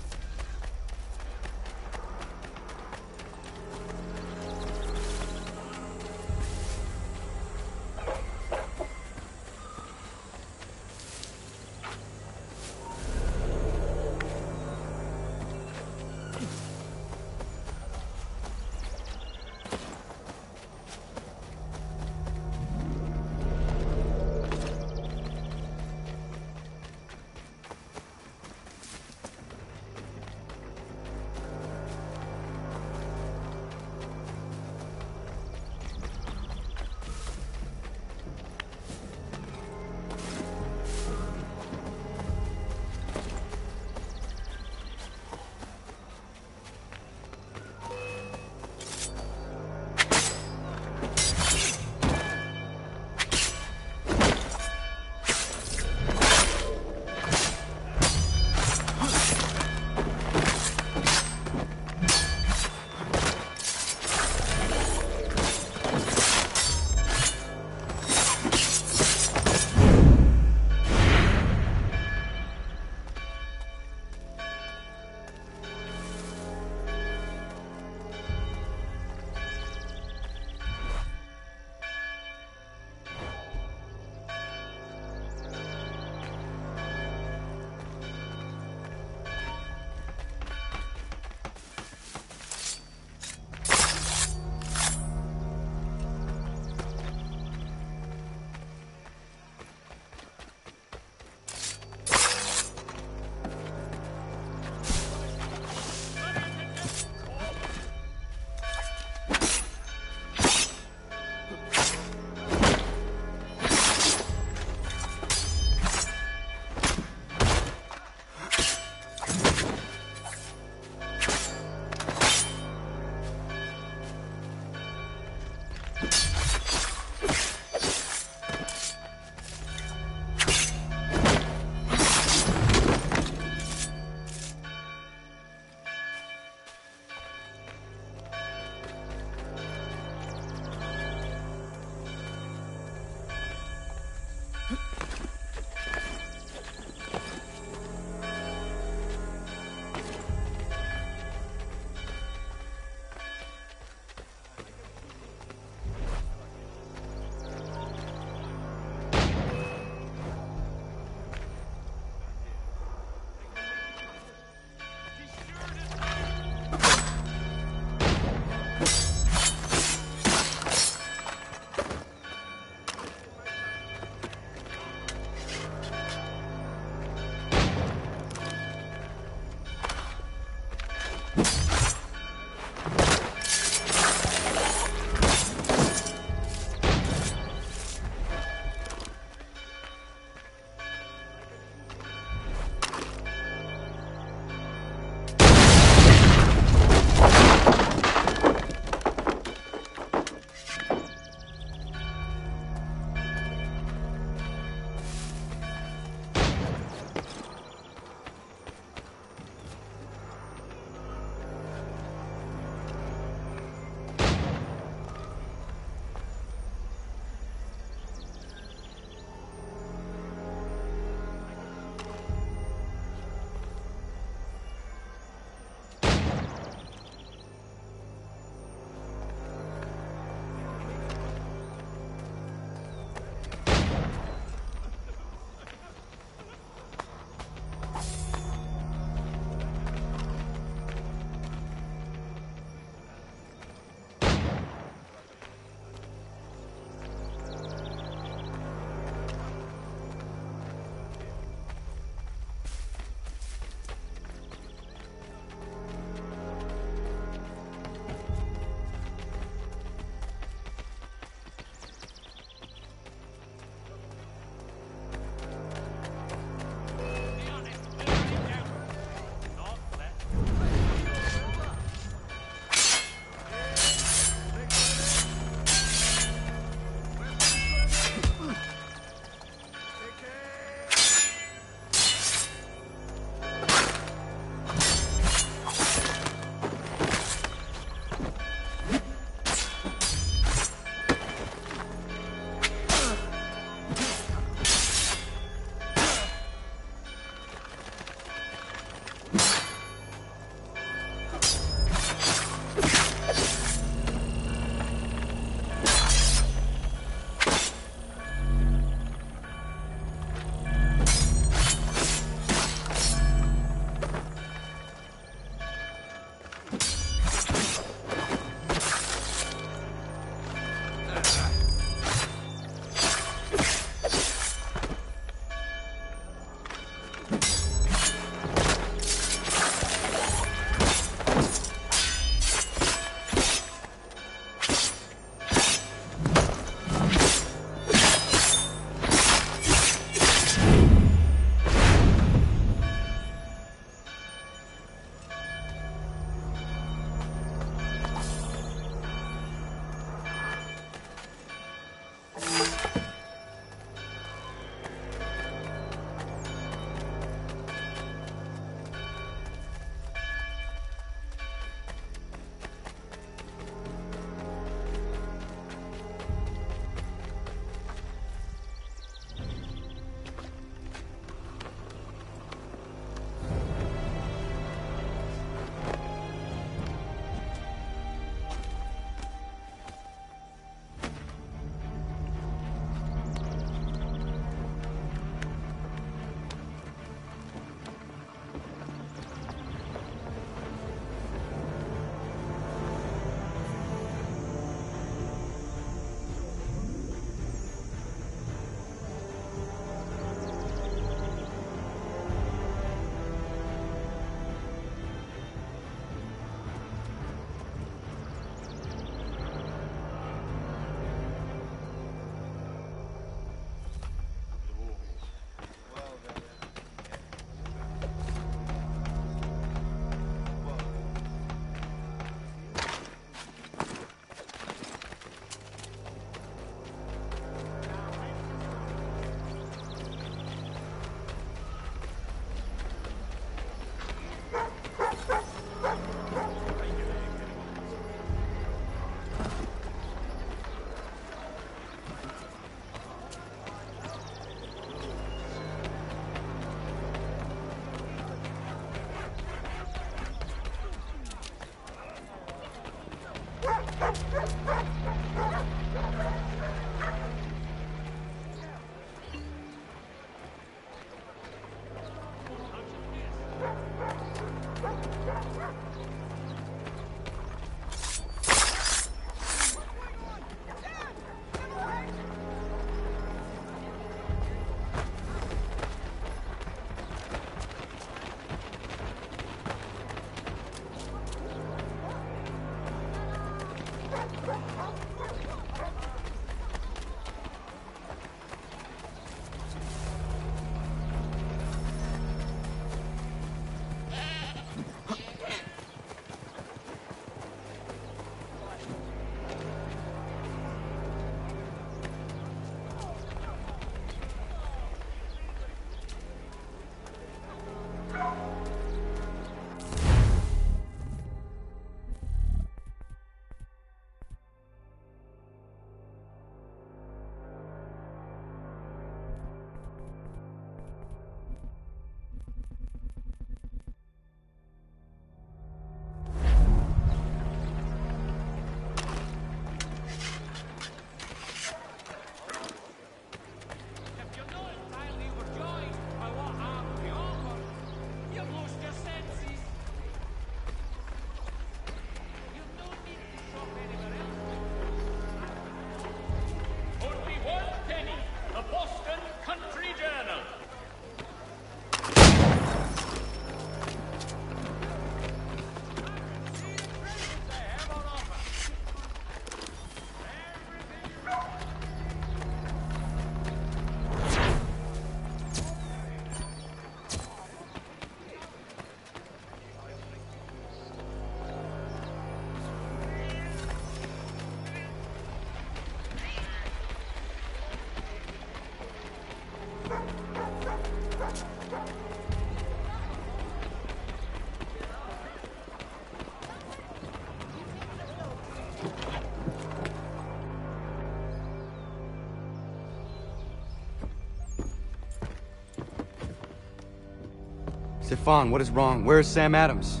Stefan, what is wrong? Where's Sam Adams?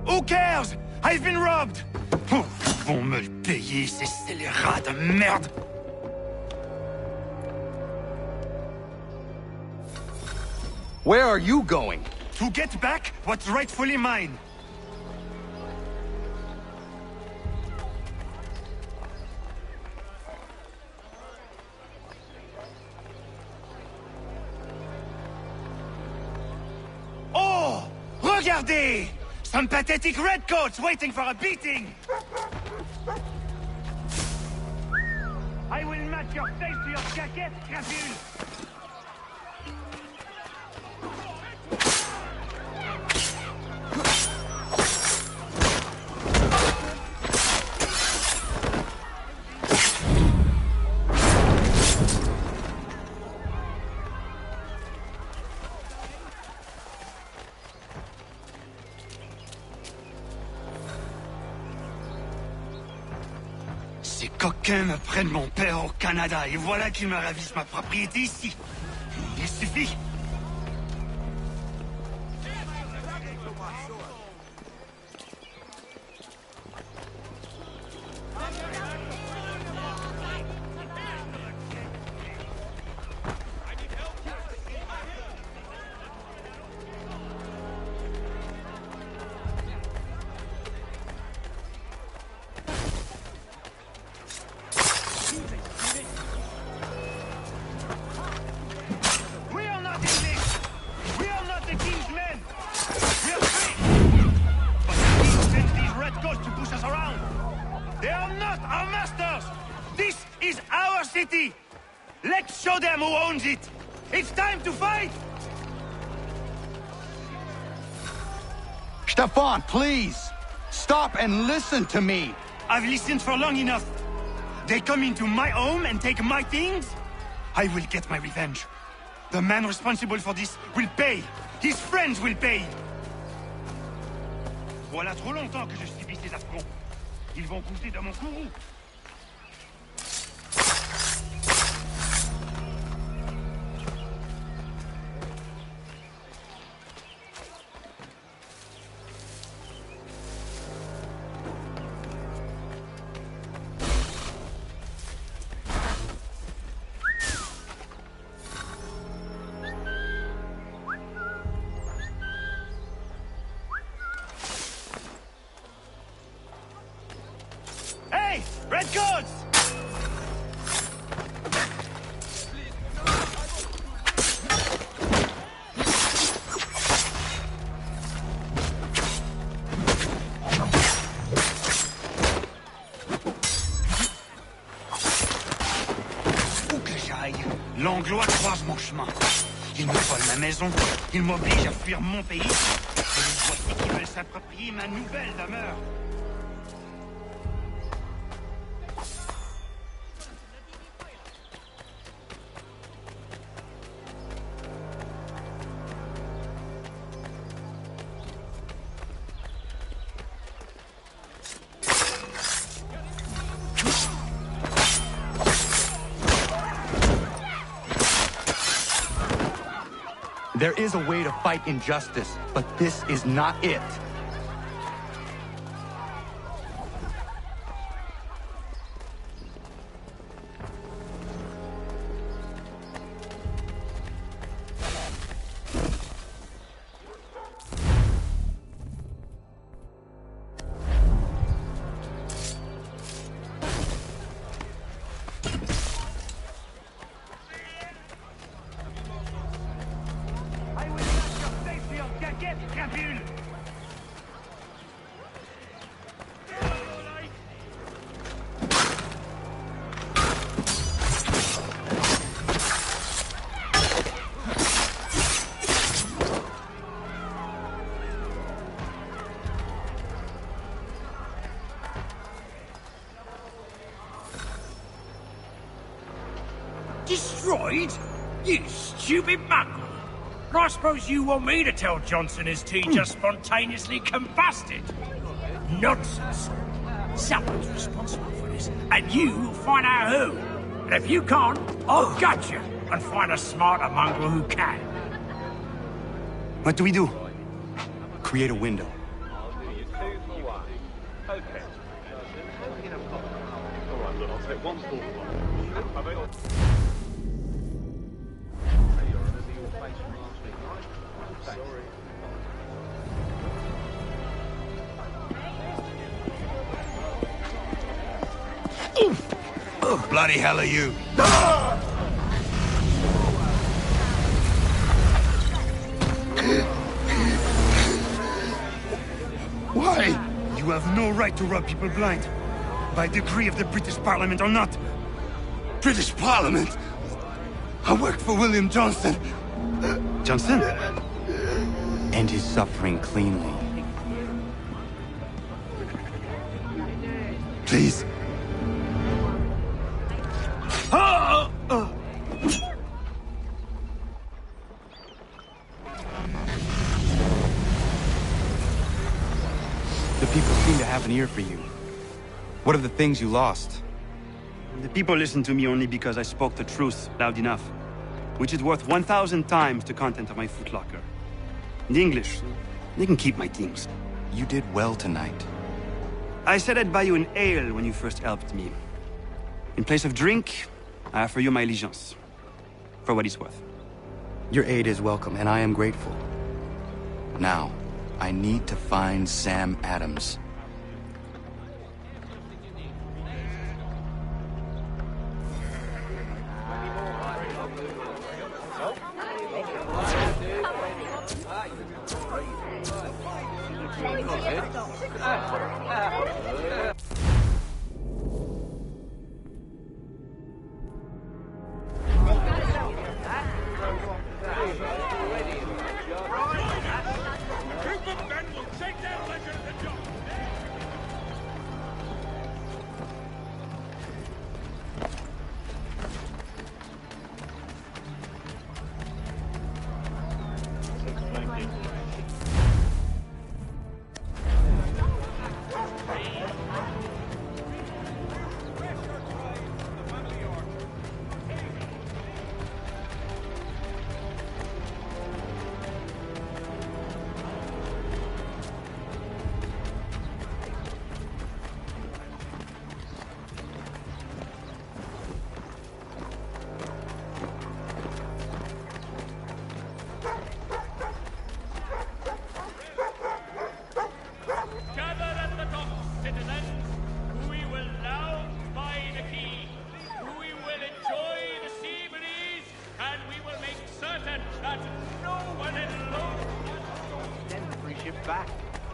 Who cares? I've been robbed! Oh, ils vont me le payer, ces scélérats de merde! Where are you going? To get back what's rightfully mine. Oh! Regardez! Some pathetic redcoats waiting for a beating! I will match your face to your jacket, crapule! Ces coquins me prennent mon père au Canada et voilà qu'ils me ravissent ma propriété ici. Il suffit. Let's show them who owns it! It's time to fight! Stefan, please! Stop and listen to me! I've listened for long enough. They come into my home and take my things? I will get my revenge. The man responsible for this will pay. His friends will pay. Voilà trop longtemps que je subis ces affronts. Ils vont goûter dans mon courroux. Hey! Redcoats! Où que j'aille, l'Anglois croise mon chemin. Il me vole ma maison, il m'oblige à fuir mon pays. Et les voici qui veulent s'approprier ma nouvelle demeure. There is a way to fight injustice, but this is not it. Destroyed? You stupid mongrel! I suppose you want me to tell Johnson his tea just spontaneously combusted? Nonsense! Someone's responsible for this, and you will find out who. And if you can't, I'll gut you and find a smarter mongrel who can. What do we do? Create a window. Bloody hell are you? Why? You have no right to rob people blind. By decree of the British Parliament or not. British Parliament? I work for William Johnson. Johnson? End his suffering cleanly. Please. The people seem to have an ear for you. What are the things you lost? The people listen to me only because I spoke the truth loud enough, which is worth 1,000 times the content of my footlocker. The English, they can keep my things. You did well tonight. I said I'd buy you an ale when you first helped me. In place of drink, I offer you my allegiance. For what it's worth. Your aid is welcome, and I am grateful. Now, I need to find Sam Adams.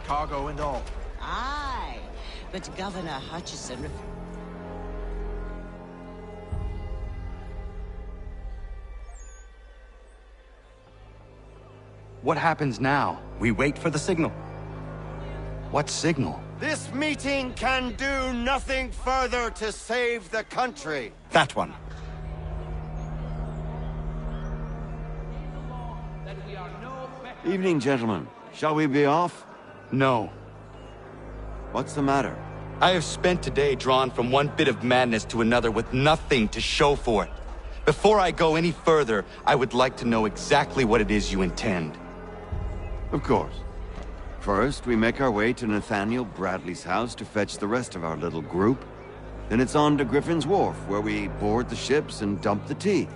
cargo and all. Aye, but Governor Hutchison... What happens now? We wait for the signal. What signal? This meeting can do nothing further to save the country. That one. Evening, gentlemen. Shall we be off? No. What's the matter? I have spent today drawn from one bit of madness to another with nothing to show for it. Before I go any further, I would like to know exactly what it is you intend. Of course. First, we make our way to Nathaniel Bradley's house to fetch the rest of our little group. Then it's on to Griffin's Wharf, where we board the ships and dump the tea.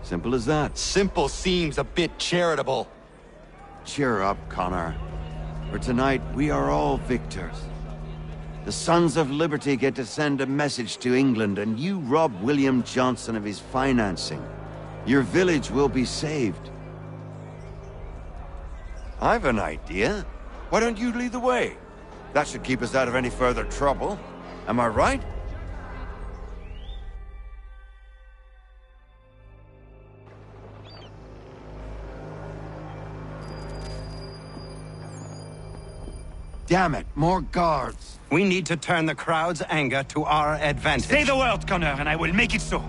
Simple as that. Simple seems a bit charitable. Cheer up, Connor. For tonight, we are all victors. The Sons of Liberty get to send a message to England, and you rob William Johnson of his financing. Your village will be saved. I've an idea. Why don't you lead the way? That should keep us out of any further trouble. Am I right? Damn it, more guards. We need to turn the crowd's anger to our advantage. Say the word, Connor, and I will make it so.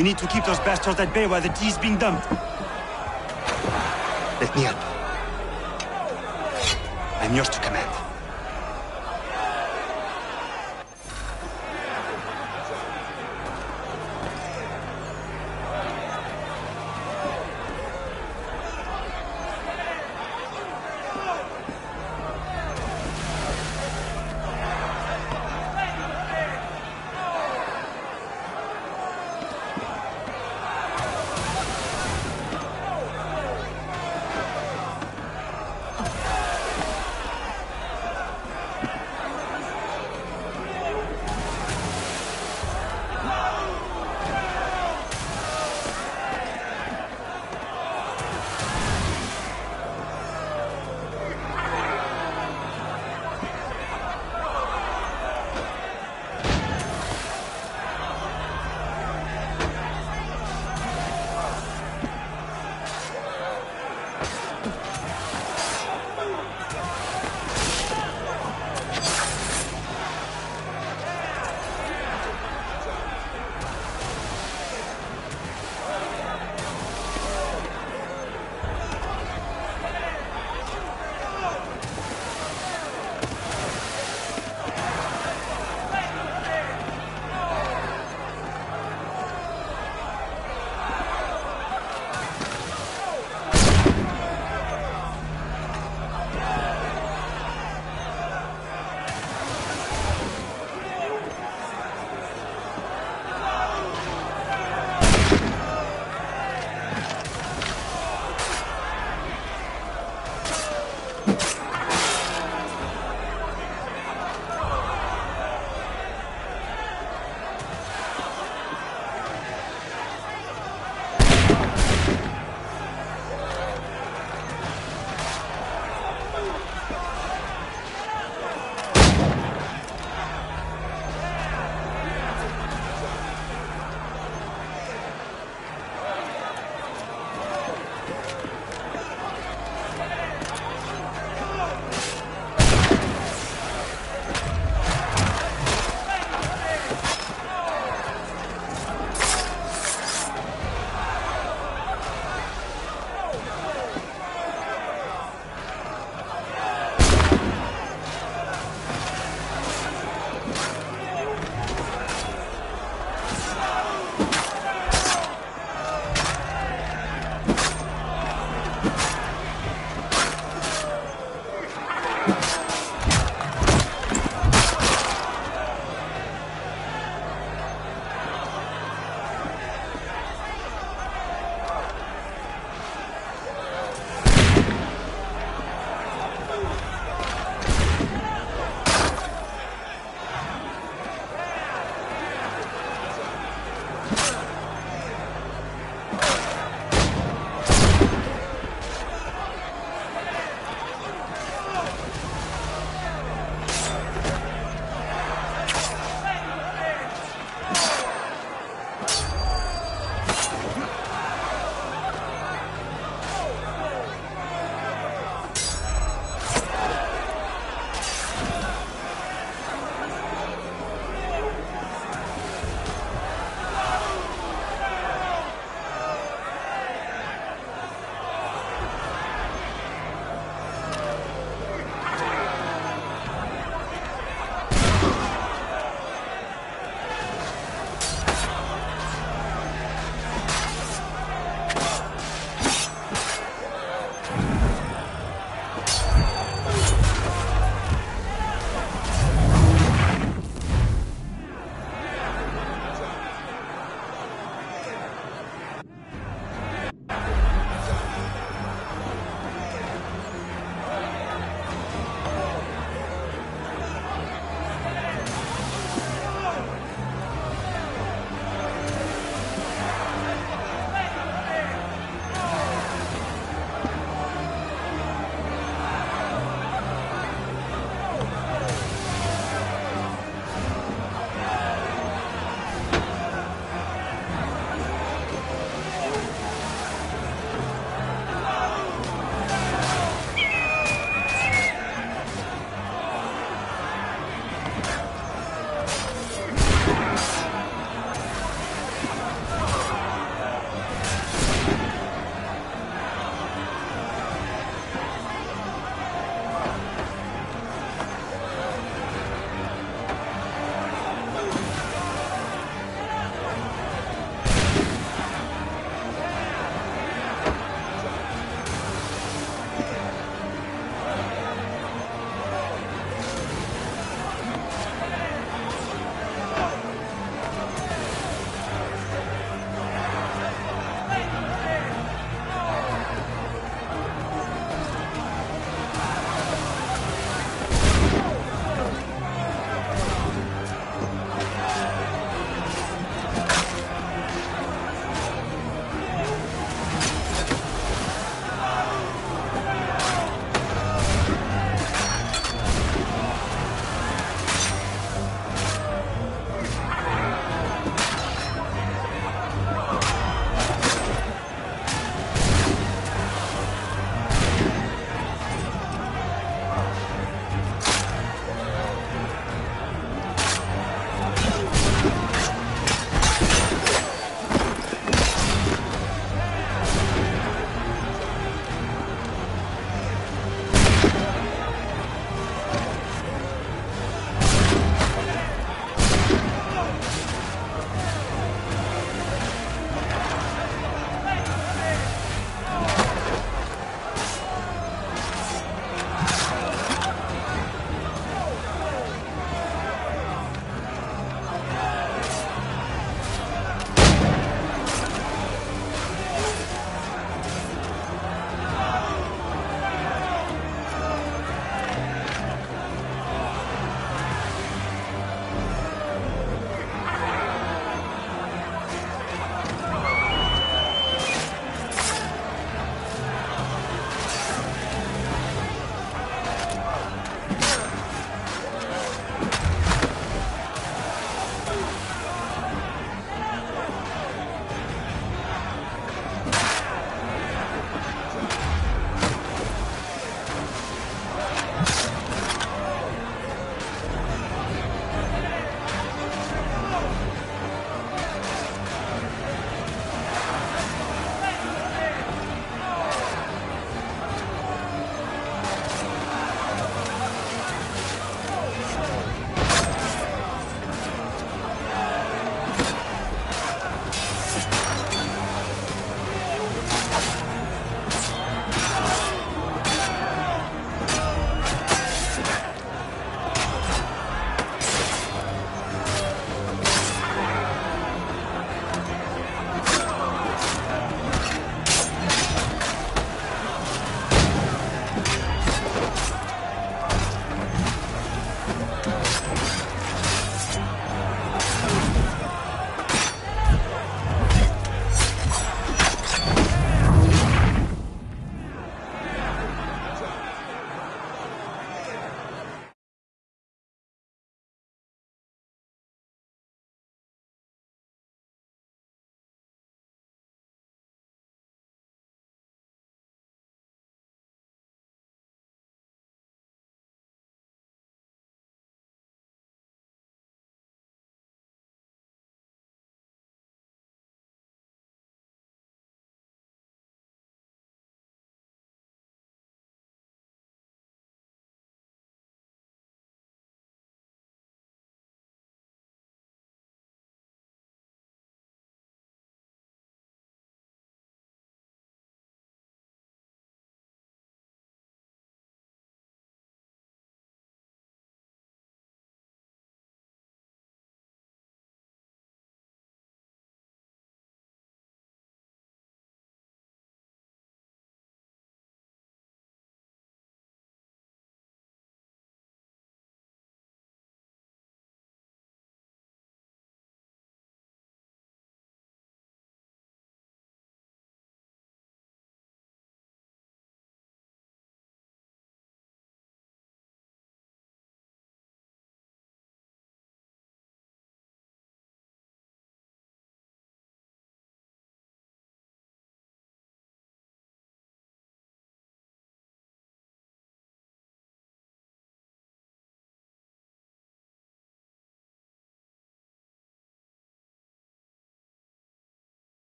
We need to keep those bastards at bay while the tea's being dumped. Let me help. I'm yours to command.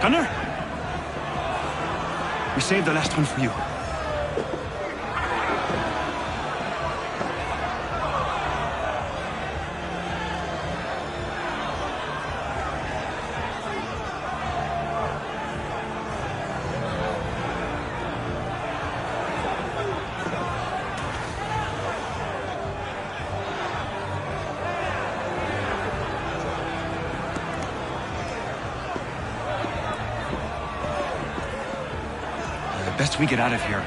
Connor? We saved the last one for you. Best we get out of here.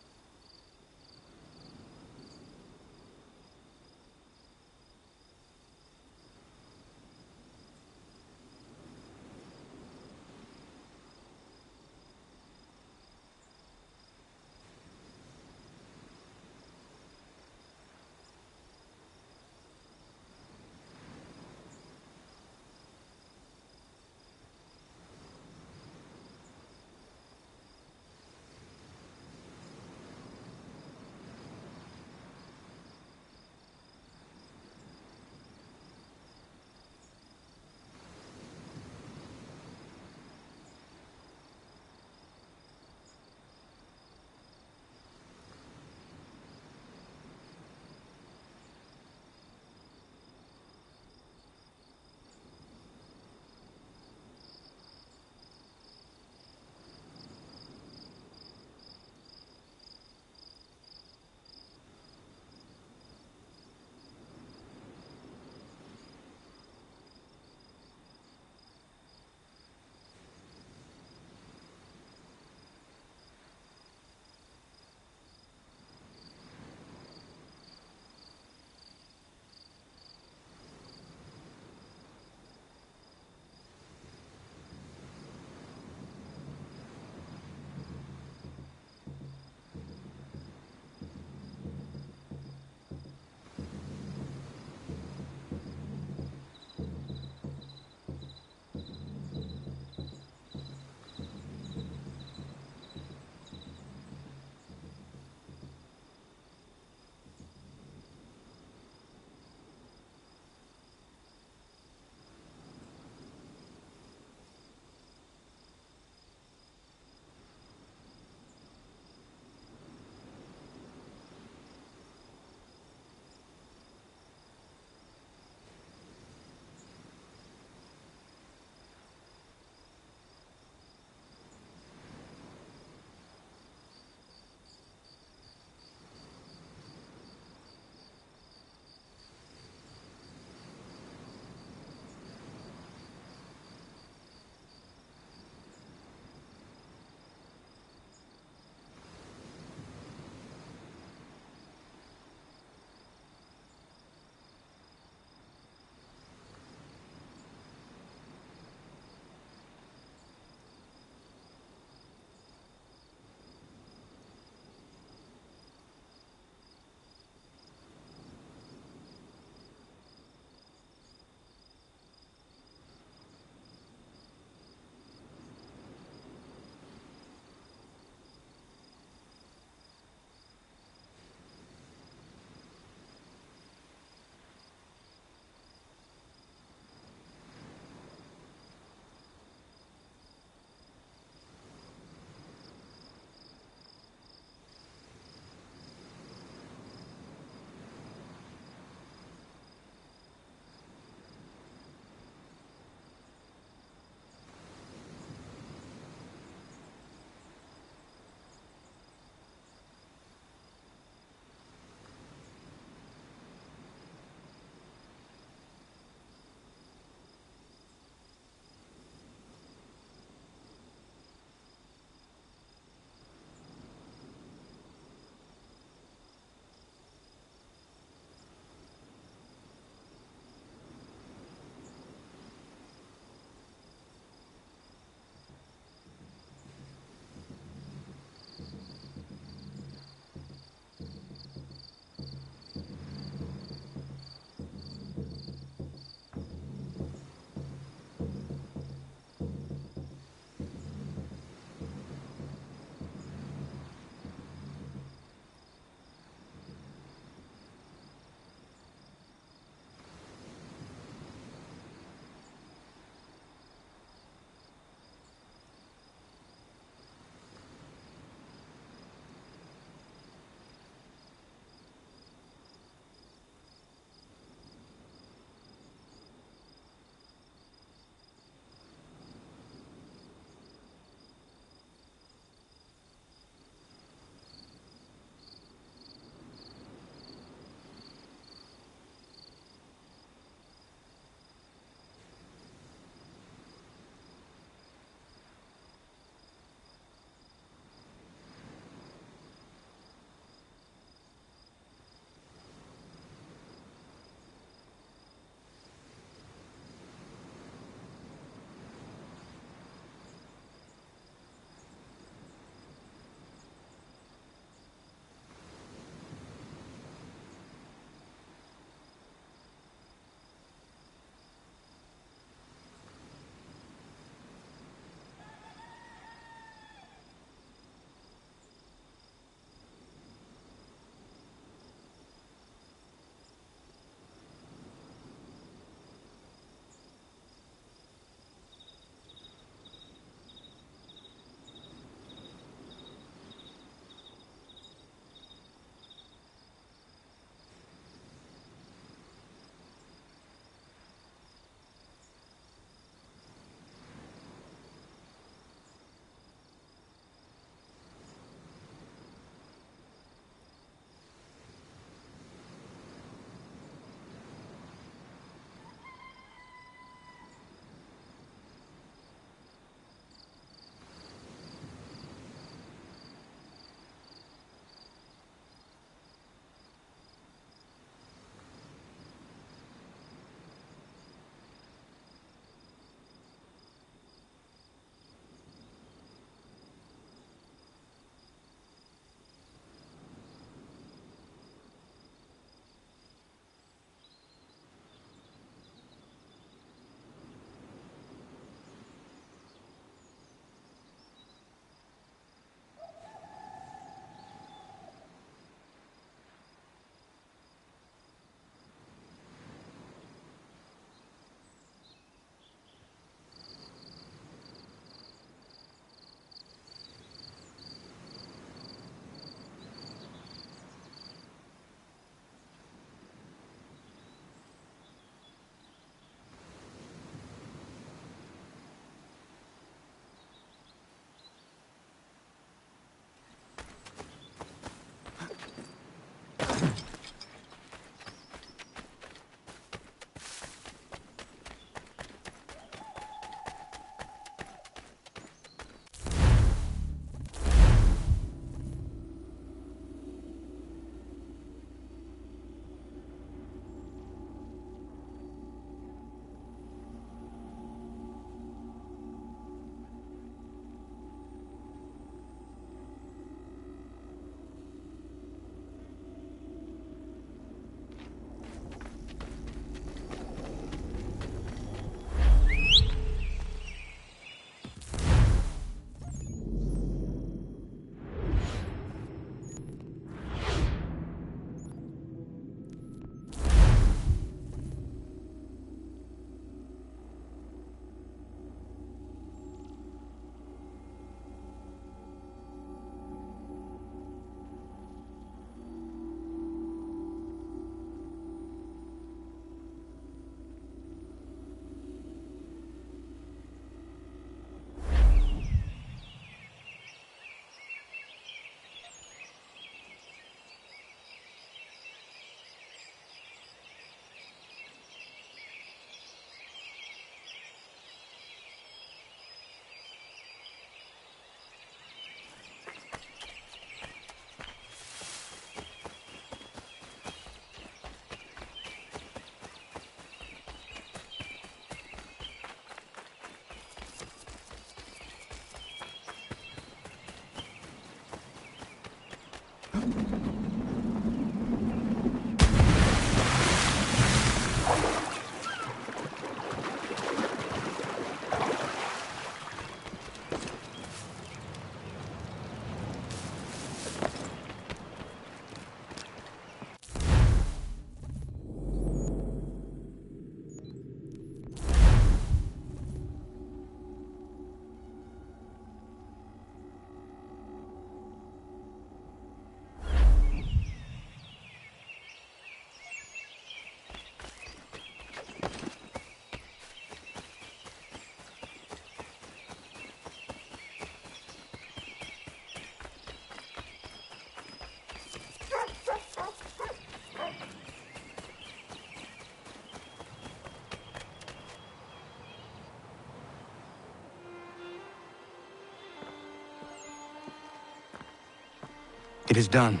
It is done.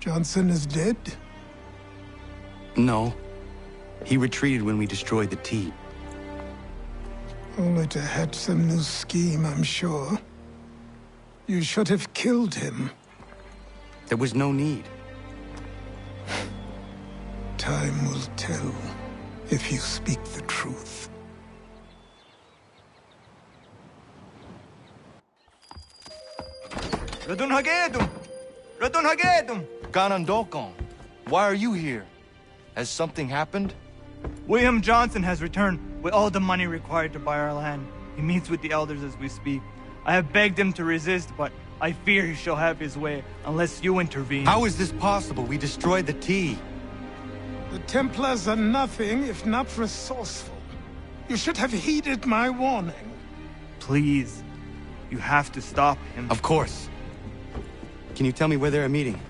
Johnson is dead? No. He retreated when we destroyed the T. Only to hatch some new scheme, I'm sure. You should have killed him. There was no need. Time will tell if you speak the truth. Radun Hagedum! Radun Hagedum! Ganondokon, why are you here? Has something happened? William Johnson has returned with all the money required to buy our land. He meets with the elders as we speak. I have begged him to resist, but I fear he shall have his way unless you intervene. How is this possible? We destroyed the T. The Templars are nothing if not resourceful. You should have heeded my warning. Please, you have to stop him. Of course. Can you tell me where they're meeting?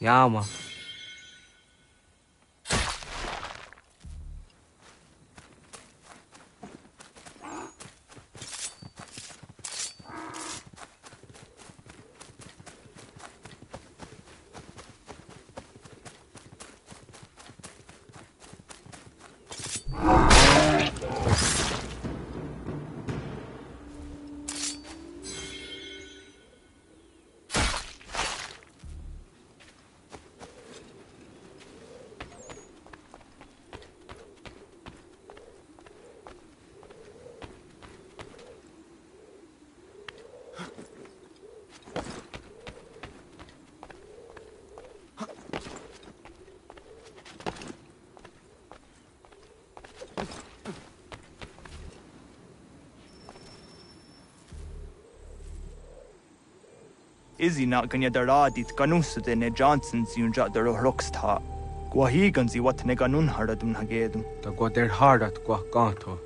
Ja, man. Izzy not ganya daradi tkanusude ne Johnson's yunja daro rocksta. Gwahiganzi wat ne ganun haradun hagedum. Ta gwader harat gwa kanto.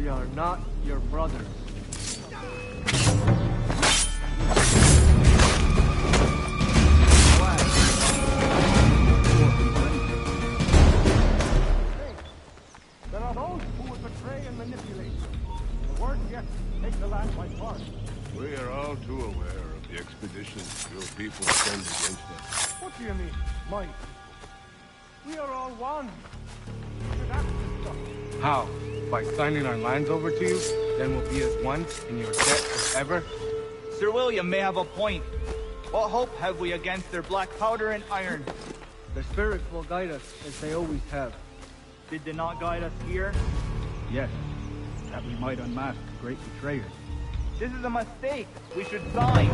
We are not your brothers. There are those who would betray and manipulate. The word yet take the land by force. We are all too aware of the expeditions your people send against us. What do you mean, mine? We are all one. We should act this stuff. How? By signing our lands over to you? Then we'll be as one in your debt forever? Sir William may have a point. What hope have we against their black powder and iron? The spirits will guide us, as they always have. Did they not guide us here? Yes, that we might unmask great betrayers. This is a mistake. We should sign.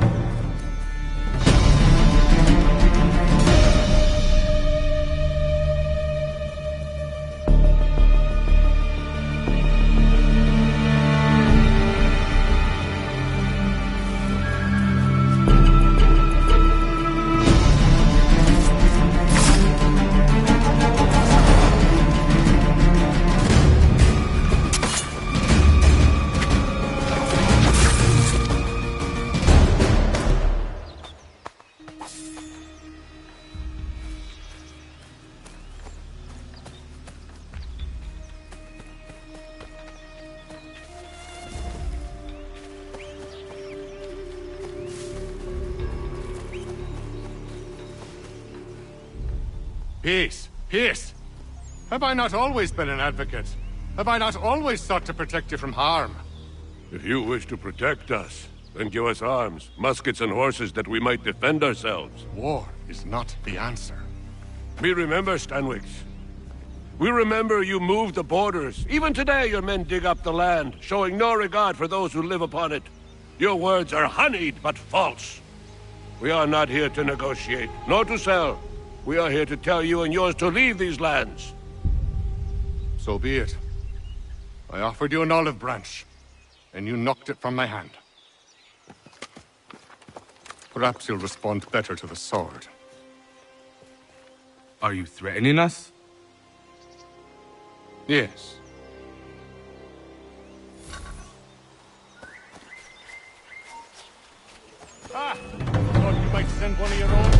Peace! Peace! Have I not always been an advocate? Have I not always sought to protect you from harm? If you wish to protect us, then give us arms, muskets and horses that we might defend ourselves. War is not the answer. We remember, Stanwix. We remember you moved the borders. Even today your men dig up the land, showing no regard for those who live upon it. Your words are honeyed, but false. We are not here to negotiate, nor to sell. We are here to tell you and yours to leave these lands. So be it. I offered you an olive branch, and you knocked it from my hand. Perhaps you'll respond better to the sword. Are you threatening us? Yes. Ah! Thought you might send one of your own.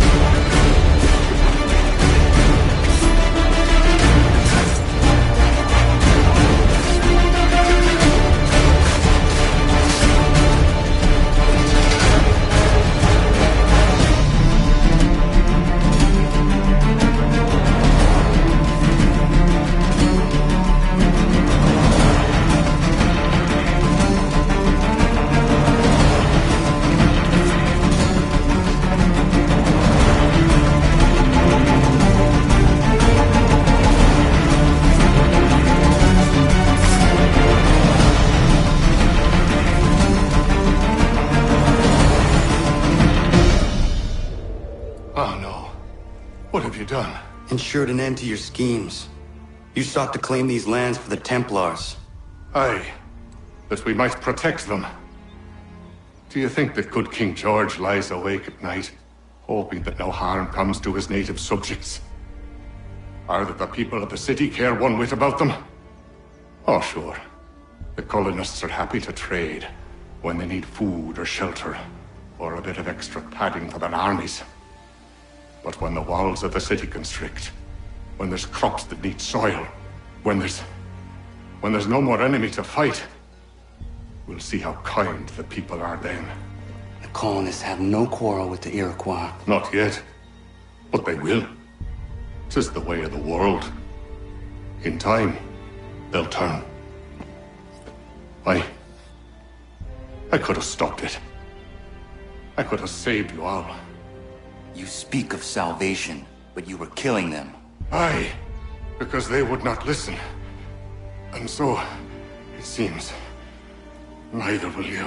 Done. Ensured an end to your schemes. You sought to claim these lands for the Templars. Aye, that we might protect them. Do you think that good King George lies awake at night, hoping that no harm comes to his native subjects? Or that the people of the city care one whit about them? Oh, sure. The colonists are happy to trade when they need food or shelter, or a bit of extra padding for their armies. But when the walls of the city constrict, when there's crops that need soil, when there's no more enemy to fight, we'll see how kind the people are then. The colonists have no quarrel with the Iroquois. Not yet, but they will. 'Tis the way of the world. In time, they'll turn. I could have stopped it. I could have saved you all. You speak of salvation, but you were killing them. Aye, because they would not listen. And so, it seems, neither will you.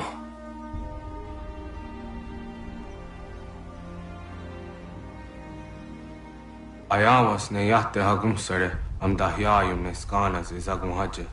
Ayawas ne yate hagum sare am dahyayum ne skanas izagum haje.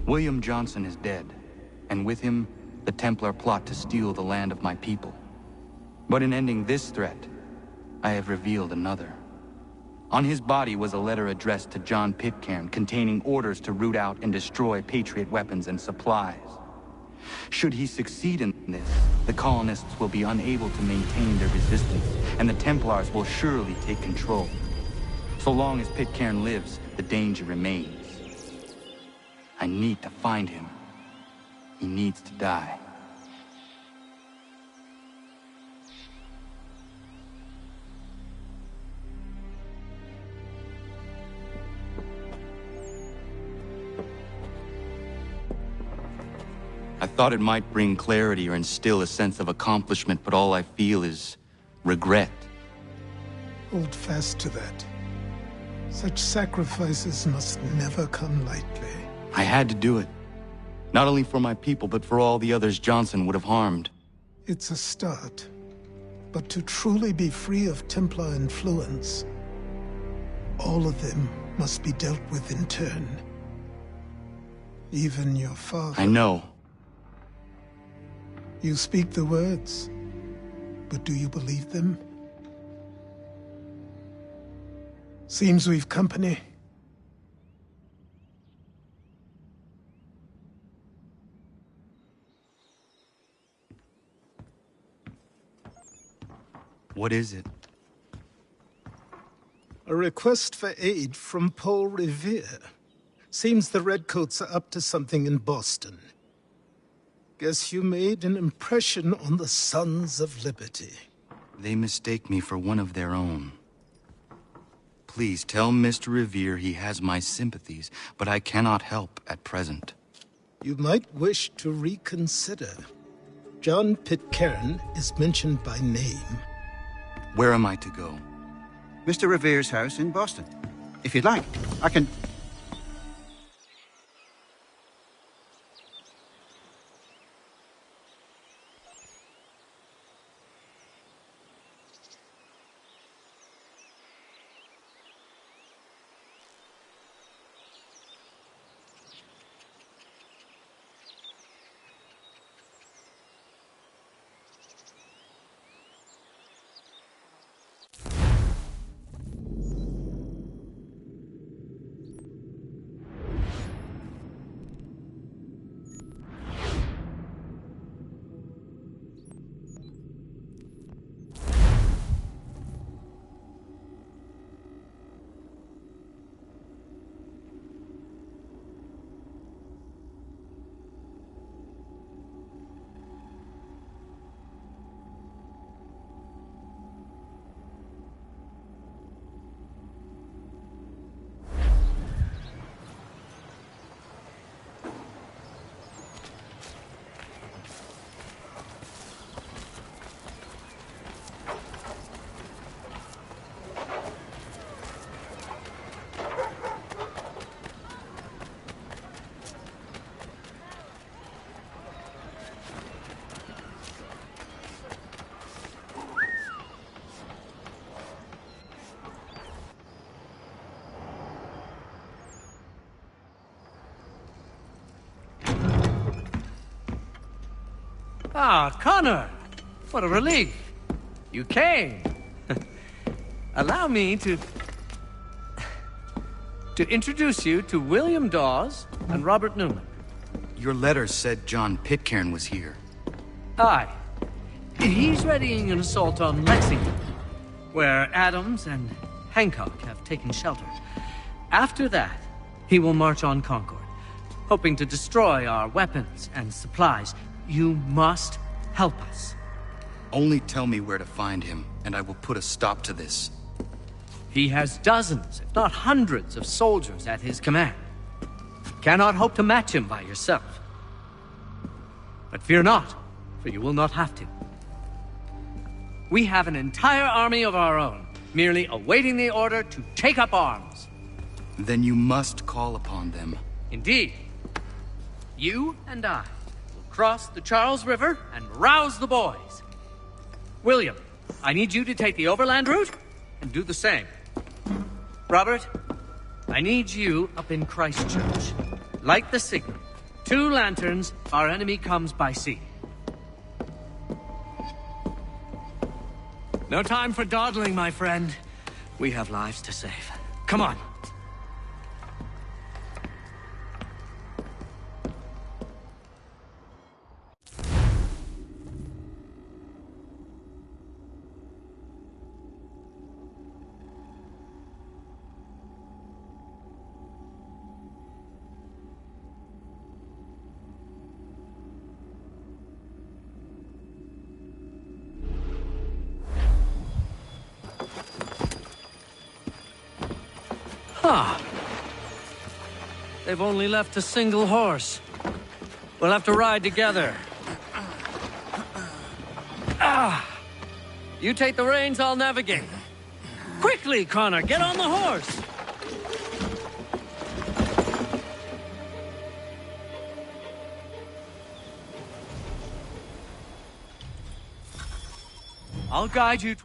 William Johnson is dead, and with him, the Templar plot to steal the land of my people. But in ending this threat, I have revealed another. On his body was a letter addressed to John Pitcairn containing orders to root out and destroy Patriot weapons and supplies. Should he succeed in this, the colonists will be unable to maintain their resistance, and the Templars will surely take control. So long as Pitcairn lives, the danger remains. I need to find him. He needs to die. I thought it might bring clarity or instill a sense of accomplishment, but all I feel is regret. Hold fast to that. Such sacrifices must never come lightly. I had to do it. Not only for my people, but for all the others Johnson would have harmed. It's a start. But to truly be free of Templar influence, all of them must be dealt with in turn. Even your father. I know. You speak the words, but do you believe them? Seems we've company. What is it? A request for aid from Paul Revere. Seems the Redcoats are up to something in Boston. Guess you made an impression on the Sons of Liberty. They mistake me for one of their own. Please tell Mr. Revere he has my sympathies, but I cannot help at present. You might wish to reconsider. John Pitcairn is mentioned by name. Where am I to go? Mr. Revere's house in Boston. If you'd like, I can... Ah, Connor! What a relief. You came. Allow me to introduce you to William Dawes and Robert Newman. Your letter said John Pitcairn was here. Aye. He's readying an assault on Lexington, where Adams and Hancock have taken shelter. After that, he will march on Concord, hoping to destroy our weapons and supplies. You must help us. Only tell me where to find him, and I will put a stop to this. He has dozens, if not hundreds, of soldiers at his command. You cannot hope to match him by yourself. But fear not, for you will not have to. We have an entire army of our own, merely awaiting the order to take up arms. Then you must call upon them. Indeed. You and I will cross the Charles River and rouse the boys. William, I need you to take the overland route and do the same. Robert, I need you up in Christchurch. Light the signal 2 lanterns, our enemy comes by sea. No time for dawdling, my friend. We have lives to save. Come on. Ah. They've only left a single horse. We'll have to ride together. Ah! You take the reins, I'll navigate. Quickly, Connor, get on the horse! I'll guide you